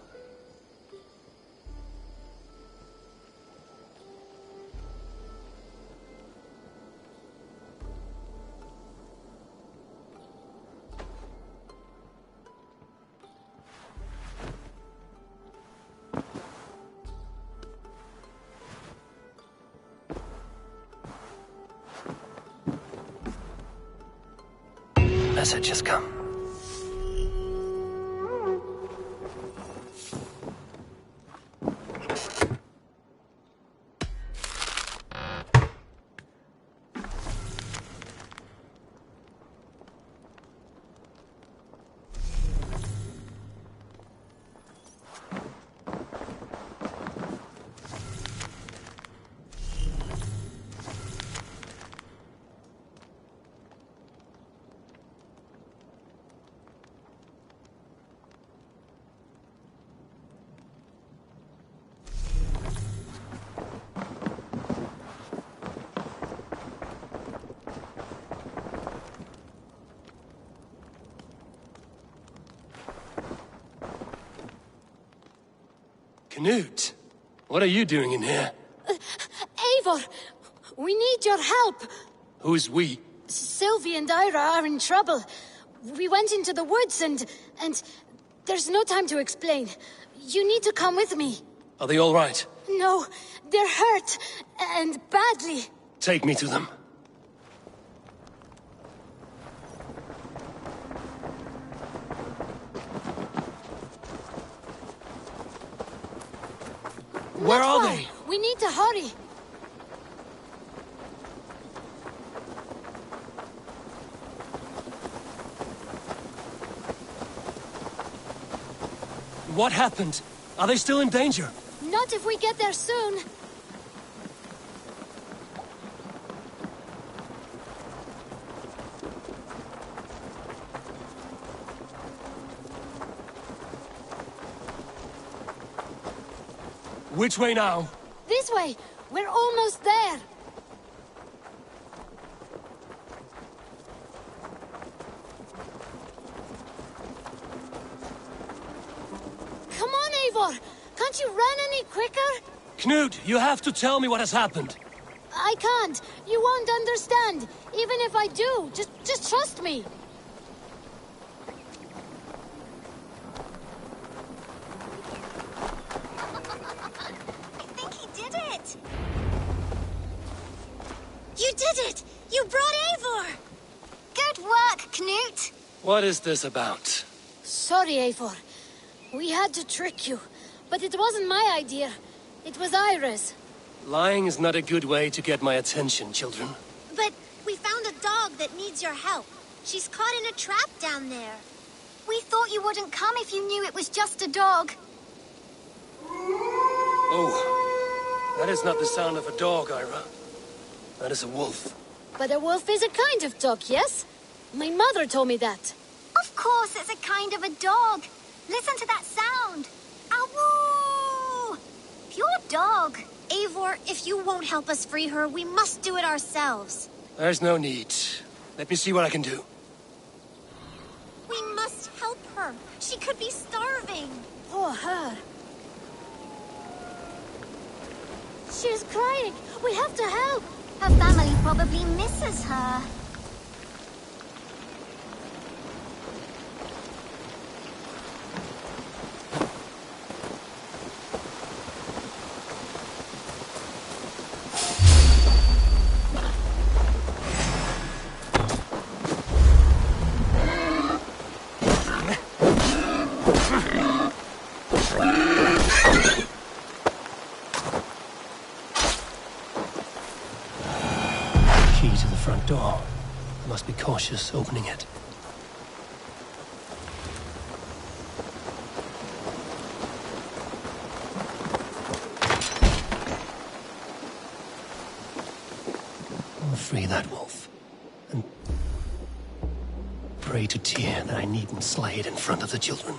Message has come. Knut, what are you doing in here? Eivor, we need your help. Who's we? Sylvie and Ira are in trouble. We went into the woods and there's no time to explain. You need to come with me. Are they all right? No, they're hurt, and badly. Take me to them. Where are they? We need to hurry. What happened? Are they still in danger? Not if we get there soon. Which way now? This way. We're almost there. Come on, Eivor. Can't you run any quicker? Knut, you have to tell me what has happened. I can't. You won't understand. Even if I do, just trust me. You did it! You brought Eivor! Good work, Knut! What is this about? Sorry, Eivor. We had to trick you. But it wasn't my idea. It was Ira's. Lying is not a good way to get my attention, children. But we found a dog that needs your help. She's caught in a trap down there. We thought you wouldn't come if you knew it was just a dog. Oh, that is not the sound of a dog, Ira. That is a wolf. But a wolf is a kind of dog, yes? My mother told me that. Of course it's a kind of a dog. Listen to that sound. Awoo! Pure dog. Eivor, if you won't help us free her, we must do it ourselves. There's no need. Let me see what I can do. We must help her. She could be starving. Poor her. She's crying. We have to help. Her family probably misses her. Door. I must be cautious opening it. I'll free that wolf. And pray to Tyr that I needn't slay it in front of the children.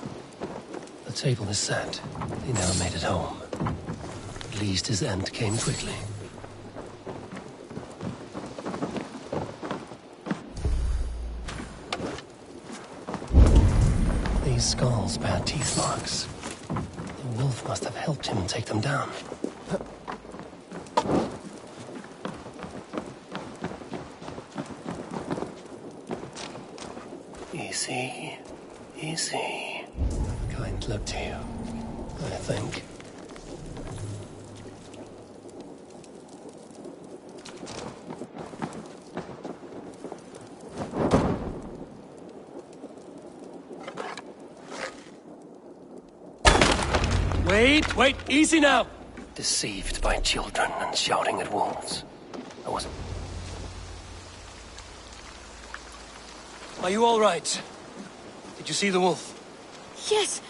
The table is set. He never made it home. At least his end came quickly. These skulls bear teeth marks. The wolf must have helped him take them down. Easy. Easy. Kind look to you, I think. Wait, easy now! Deceived by children and shouting at wolves. I wasn't... Are you all right? Did you see the wolf? Yes,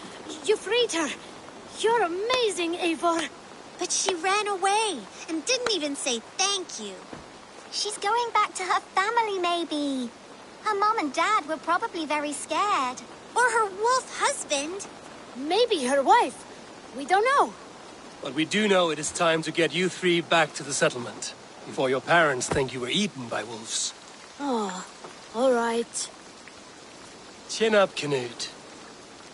you freed her. You're amazing, Eivor. But she ran away and didn't even say thank you. She's going back to her family, maybe. Her mom and dad were probably very scared. Or her wolf husband. Maybe her wife. We don't know. But we do know it is time to get you three back to the settlement, before your parents think you were eaten by wolves. Oh, all right. Chin up, Canute.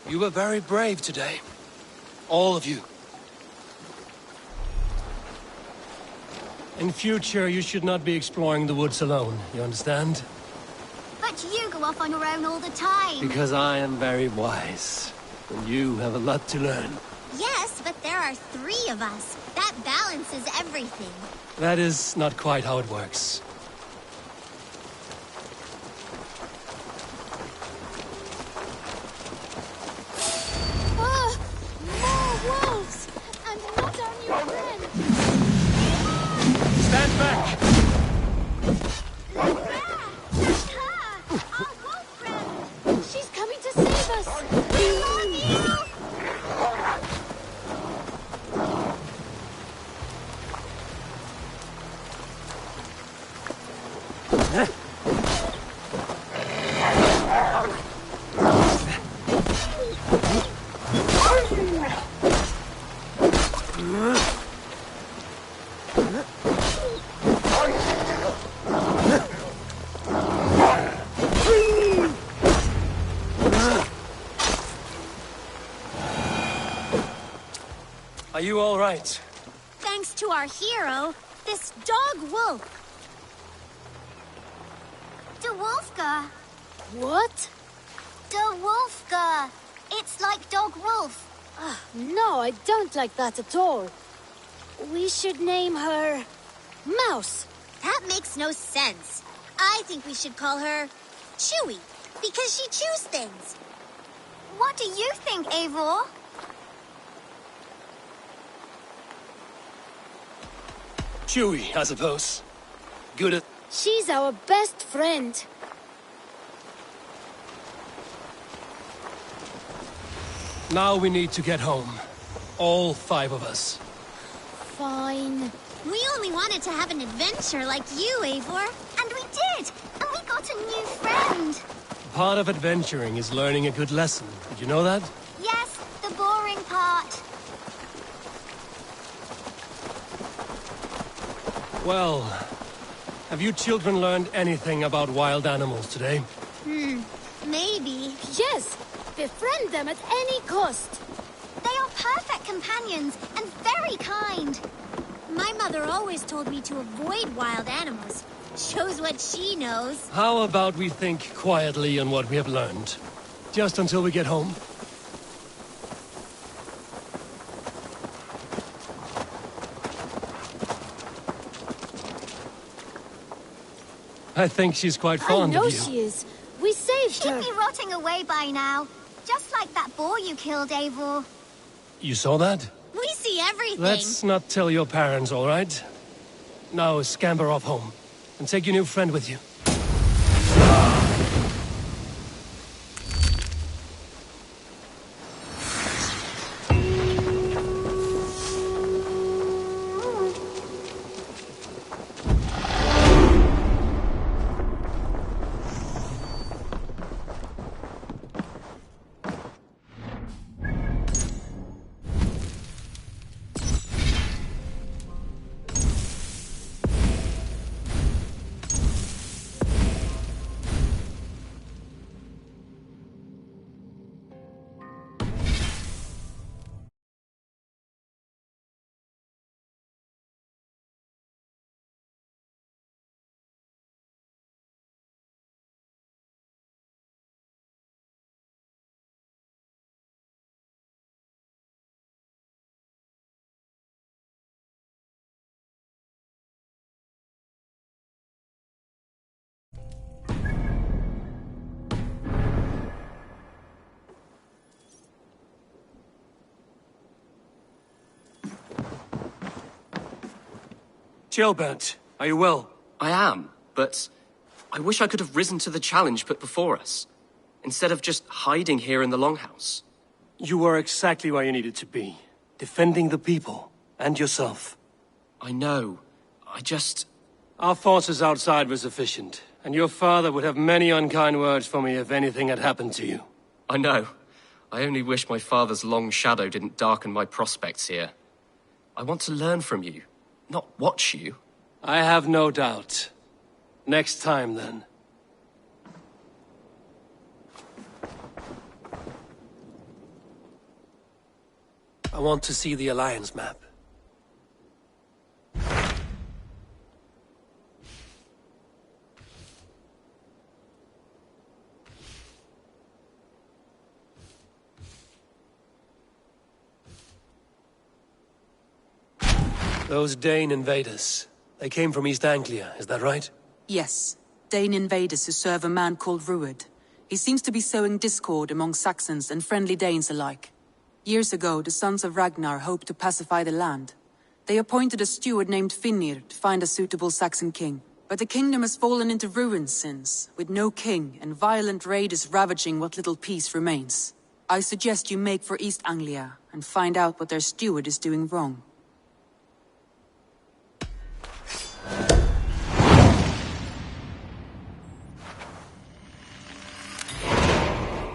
You were very brave today. All of you. In future, you should not be exploring the woods alone, you understand? But you go off on your own all the time. Because I am very wise, and you have a lot to learn. Yes, but there are 3 of us. That balances everything. That is not quite how it works. More wolves! And not our new friend! Stand back! That's her! Our wolf friend! She's coming to save us! We love you! Are you all right? Thanks to our hero, this dog wolf. De Wolfgar. What? De Wolfgar. It's like dog wolf. No, I don't like that at all. We should name her... Mouse. That makes no sense. I think we should call her... Chewy, because she chews things. What do you think, Eivor? Chewy, I suppose. Good at... She's our best friend. Now we need to get home. All 5 of us. Fine. We only wanted to have an adventure like you, Eivor. And we did! And we got a new friend! Part of adventuring is learning a good lesson. Did you know that? Yes, the boring part. Well, have you children learned anything about wild animals today? Maybe. Yes! Befriend them at any cost. They are perfect companions and very kind. My mother always told me to avoid wild animals. Shows what she knows. How about we think quietly on what we have learned? Just until we get home. I think she's quite fond of you. I know she is. We saved her. She'd be rotting away by now. Just like that boar you killed, Eivor. You saw that? We see everything. Let's not tell your parents, all right? Now scamper off home. And take your new friend with you. Gilbert, are you well? I am, but I wish I could have risen to the challenge put before us, instead of just hiding here in the Longhouse. You were exactly where you needed to be, defending the people and yourself. I know. Our forces outside were sufficient, and your father would have many unkind words for me if anything had happened to you. I know. I only wish my father's long shadow didn't darken my prospects here. I want to learn from you, not watch you. I have no doubt. Next time, then. I want to see the Alliance map. Those Dane invaders, they came from East Anglia, is that right? Yes. Dane invaders who serve a man called Rued. He seems to be sowing discord among Saxons and friendly Danes alike. Years ago, the sons of Ragnar hoped to pacify the land. They appointed a steward named Finnir to find a suitable Saxon king. But the kingdom has fallen into ruins since, with no king and violent raiders ravaging what little peace remains. I suggest you make for East Anglia and find out what their steward is doing wrong.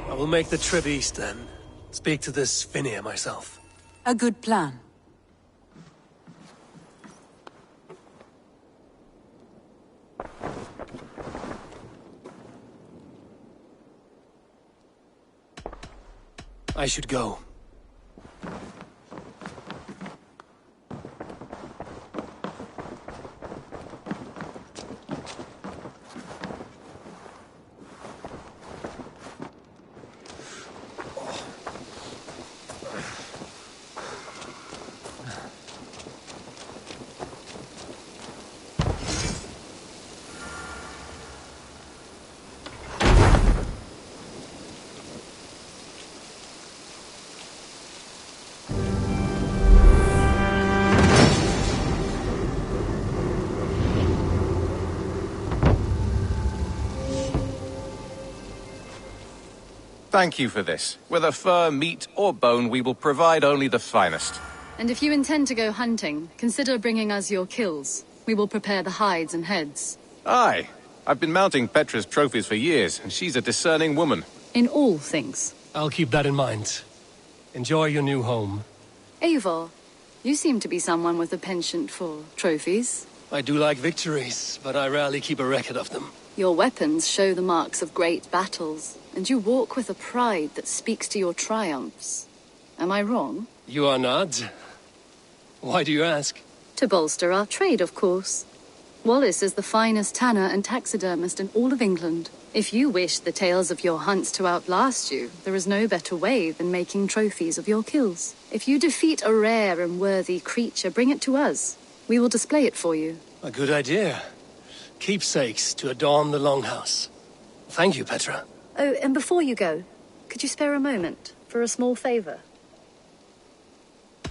I will make the trip east, then. Speak to this Finnir myself. A good plan. I should go. Thank you for this. Whether fur, meat, or bone, we will provide only the finest. And if you intend to go hunting, consider bringing us your kills. We will prepare the hides and heads. Aye. I've been mounting Petra's trophies for years, and she's a discerning woman. In all things. I'll keep that in mind. Enjoy your new home. Eivor, you seem to be someone with a penchant for trophies. I do like victories, but I rarely keep a record of them. Your weapons show the marks of great battles, and you walk with a pride that speaks to your triumphs. Am I wrong? You are not. Why do you ask? To bolster our trade, of course. Wallace is the finest tanner and taxidermist in all of England. If you wish the tales of your hunts to outlast you, there is no better way than making trophies of your kills. If you defeat a rare and worthy creature, bring it to us. We will display it for you. A good idea. Keepsakes to adorn the Longhouse. Thank you, Petra. Oh, and before you go, could you spare a moment for a small favor?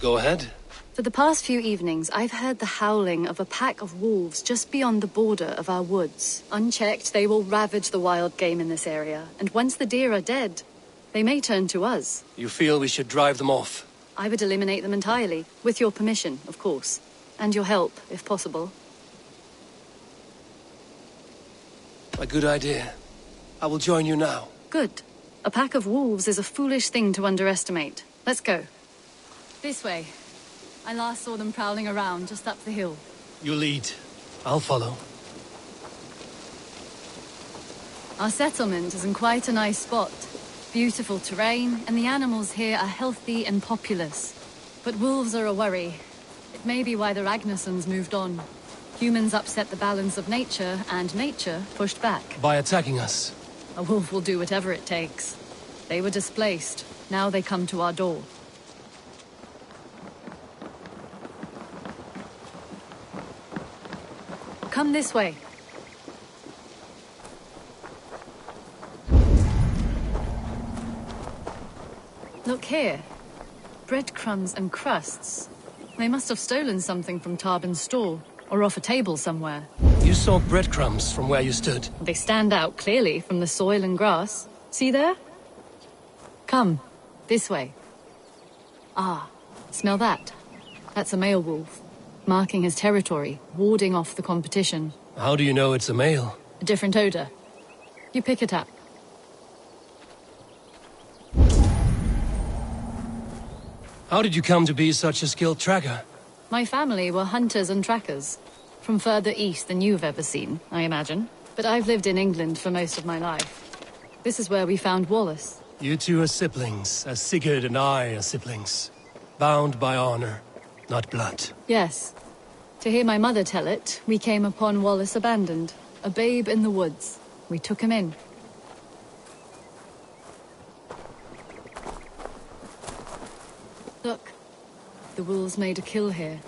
Go ahead. For the past few evenings, I've heard the howling of a pack of wolves just beyond the border of our woods. Unchecked, they will ravage the wild game in this area, and once the deer are dead, they may turn to us. You feel we should drive them off? I would eliminate them entirely, with your permission, of course. And your help, if possible. A good idea. I will join you now. Good. A pack of wolves is a foolish thing to underestimate. Let's go. This way. I last saw them prowling around just up the hill. You lead. I'll follow. Our settlement is in quite a nice spot. Beautiful terrain, and the animals here are healthy and populous. But wolves are a worry. It may be why the Ragnarsons moved on. Humans upset the balance of nature, and nature pushed back. By attacking us? A wolf will do whatever it takes. They were displaced. Now they come to our door. Come this way. Look here. Breadcrumbs and crusts. They must have stolen something from Tarbin's store. or off a table somewhere. You saw breadcrumbs from where you stood. They stand out clearly from the soil and grass. See there? Come, this way. Ah, smell that? That's a male wolf, marking his territory, warding off the competition. How do you know it's a male? A different odor. You pick it up. How did you come to be such a skilled tracker? My family were hunters and trackers. From further east than you've ever seen, I imagine. But I've lived in England for most of my life. This is where we found Wallace. You two are siblings, as Sigurd and I are siblings. Bound by honor, not blood. Yes. To hear my mother tell it, we came upon Wallace abandoned. A babe in the woods. We took him in. Look. The wolves made a kill here.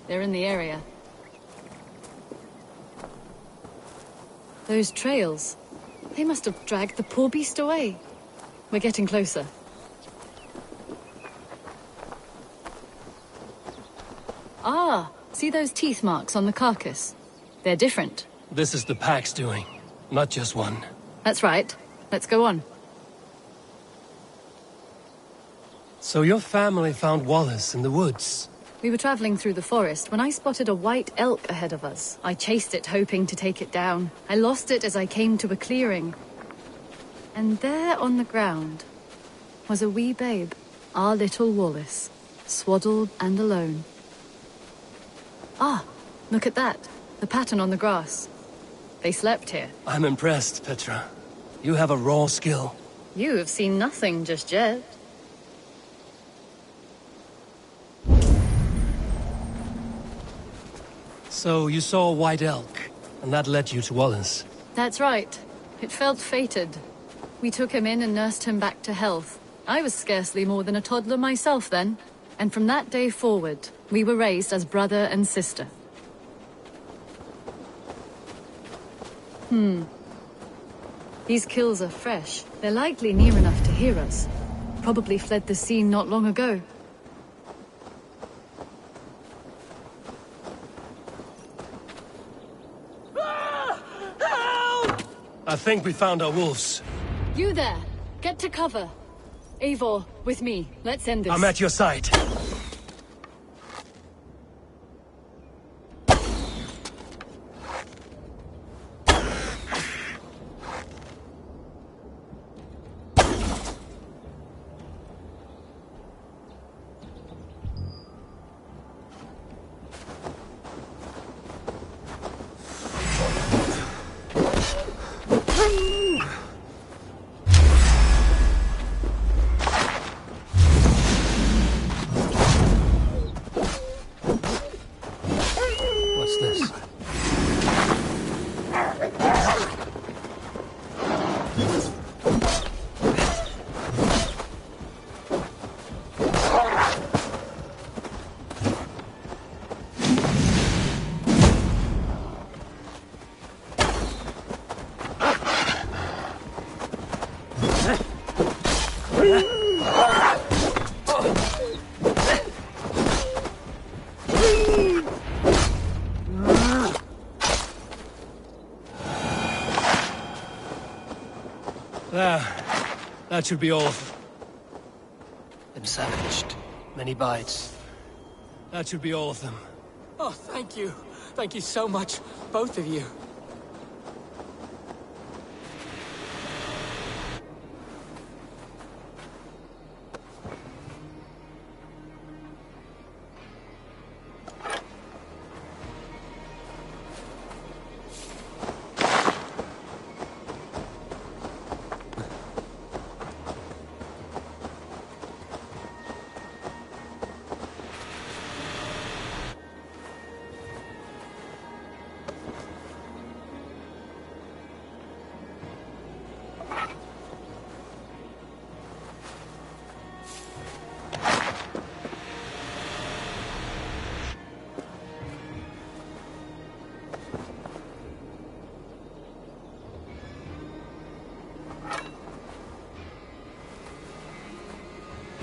They're in the area. Those trails. They must have dragged the poor beast away. We're getting closer. Ah, see those teeth marks on the carcass? They're different. This is the pack's doing, not just one. That's right. Let's go on. So your family found Wallace in the woods? We were traveling through the forest when I spotted a white elk ahead of us. I chased it, hoping to take it down. I lost it as I came to a clearing. And there on the ground was a wee babe, our little Wallace, swaddled and alone. Ah, look at that. The pattern on the grass. They slept here. I'm impressed, Petra. You have a raw skill. You have seen nothing just yet. So you saw a white elk, and that led you to Wallace? That's right. It felt fated. We took him in and nursed him back to health. I was scarcely more than a toddler myself then. And from that day forward, we were raised as brother and sister. These kills are fresh. They're likely near enough to hear us. Probably fled the scene not long ago. I think we found our wolves. You there! Get to cover. Eivor, with me. Let's end this. I'm at your side. That should be all of them. Been savaged. Many bites. That should be all of them. Oh, thank you. Thank you so much, both of you.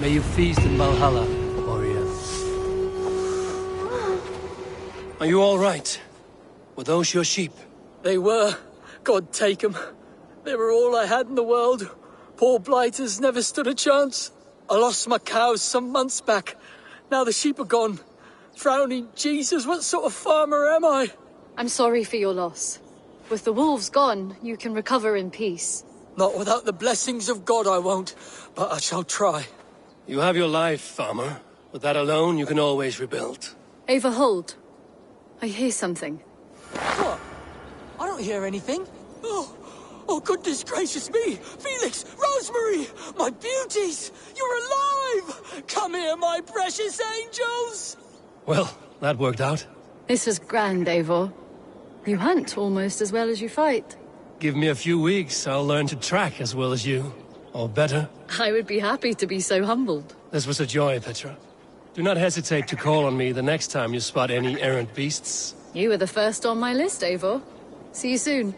May you feast in Valhalla, warrior. Are you all right? Were those your sheep? They were. God take 'em. They were all I had in the world. Poor blighters never stood a chance. I lost my cows some months back. Now the sheep are gone. Frowning Jesus, what sort of farmer am I? I'm sorry for your loss. With the wolves gone, you can recover in peace. Not without the blessings of God I won't, but I shall try. You have your life, farmer. With that alone, you can always rebuild. Ava, hold. I hear something. What? I don't hear anything. Oh, goodness gracious me! Felix, Rosemary, my beauties! You're alive! Come here, my precious angels! Well, that worked out. This is grand, Eivor. You hunt almost as well as you fight. Give me a few weeks, I'll learn to track as well as you. Or better. I would be happy to be so humbled. This was a joy, Petra. Do not hesitate to call on me the next time you spot any errant beasts. You were the first on my list, Eivor. See you soon.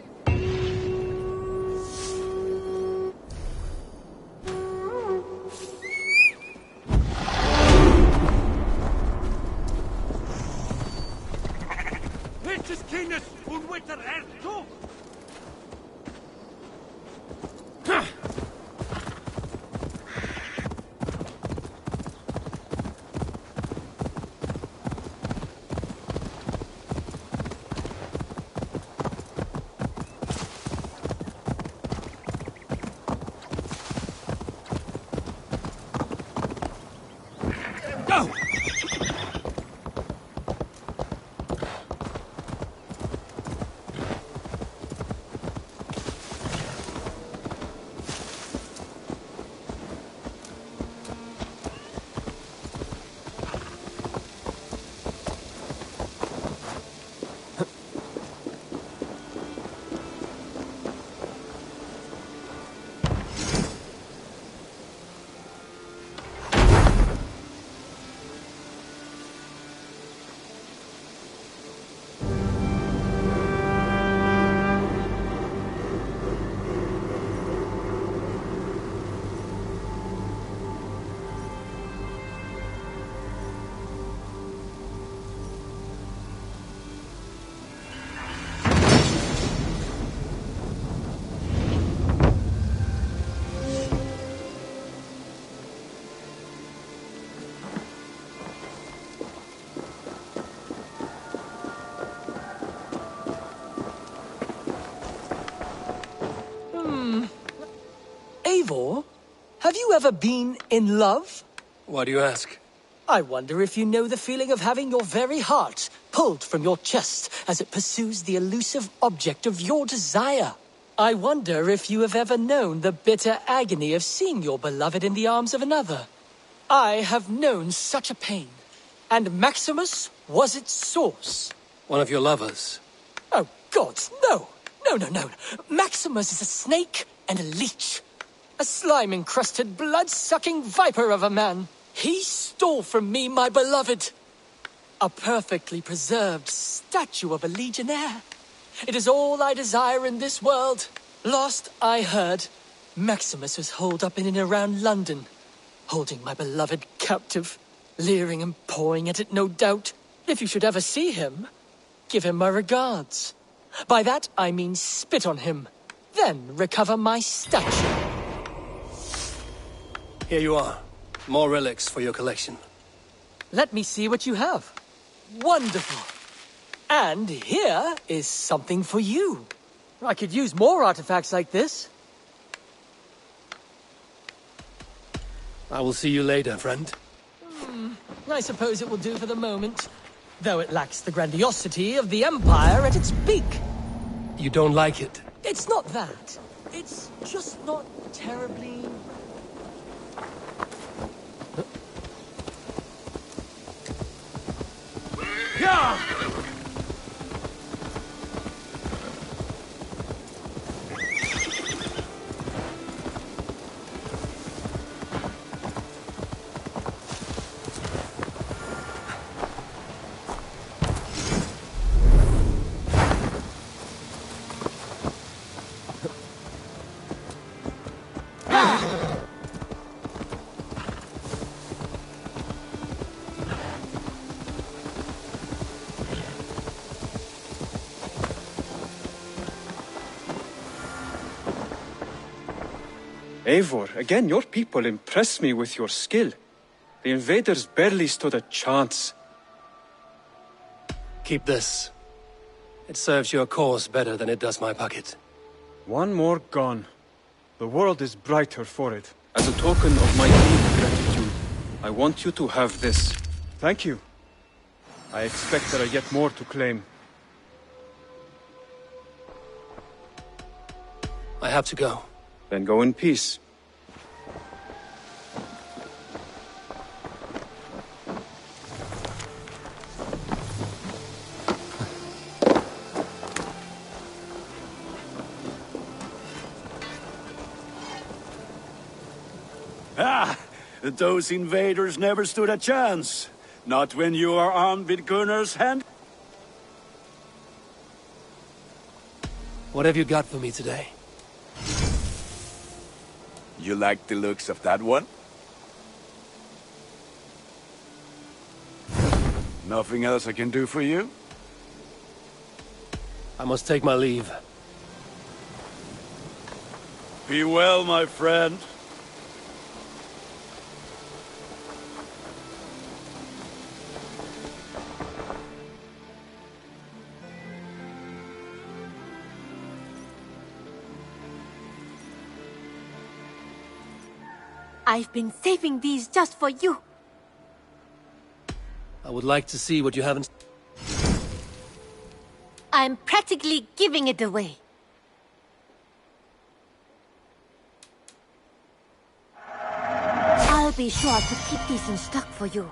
Eivor, have you ever been in love? Why do you ask? I wonder if you know the feeling of having your very heart pulled from your chest as it pursues the elusive object of your desire. I wonder if you have ever known the bitter agony of seeing your beloved in the arms of another. I have known such a pain, and Maximus was its source. One of your lovers? Oh, gods, no! No. Maximus is a snake and a leech. A slime-encrusted, blood-sucking viper of a man. He stole from me my beloved. A perfectly preserved statue of a legionnaire. It is all I desire in this world. Last I heard, Maximus was holed up in and around London, holding my beloved captive, leering and pawing at it, no doubt. If you should ever see him, give him my regards. By that I mean spit on him, then recover my statue. Here you are. More relics for your collection. Let me see what you have. Wonderful. And here is something for you. I could use more artifacts like this. I will see you later, friend. I suppose it will do for the moment, though it lacks the grandiosity of the Empire at its peak. You don't like it? It's not that. It's just not terribly... Yeah! Eivor, again, your people impress me with your skill. The invaders barely stood a chance. Keep this. It serves your cause better than it does my pocket. One more gone. The world is brighter for it. As a token of my deep gratitude, I want you to have this. Thank you. I expect there are yet more to claim. I have to go. Then go in peace. Ah! Those invaders never stood a chance. Not when you are armed with Gunnar's hand. What have you got for me today? You like the looks of that one? Nothing else I can do for you? I must take my leave. Be well, my friend. I've been saving these just for you. I would like to see what you haven't... I'm practically giving it away. I'll be sure to keep these in stock for you.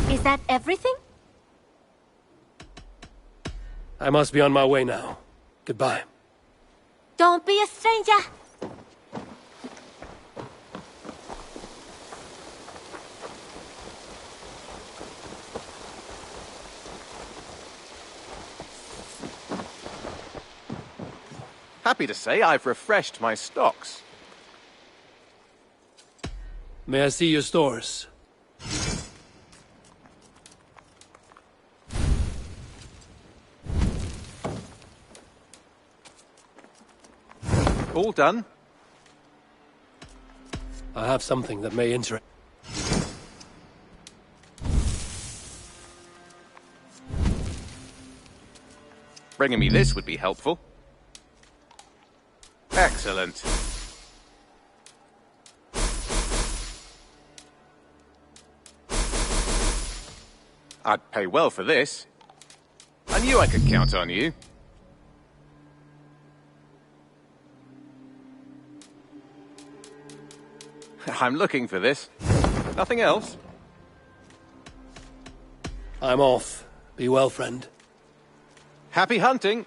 Is that everything? I must be on my way now. Goodbye. Don't be a stranger. Happy to say I've refreshed my stocks. May I see your stores? All done? I have something that may interest... Bringing me this would be helpful. Excellent. I'd pay well for this. I knew I could count on you. I'm looking for this. Nothing else? I'm off. Be well, friend. Happy hunting!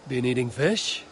Been eating fish?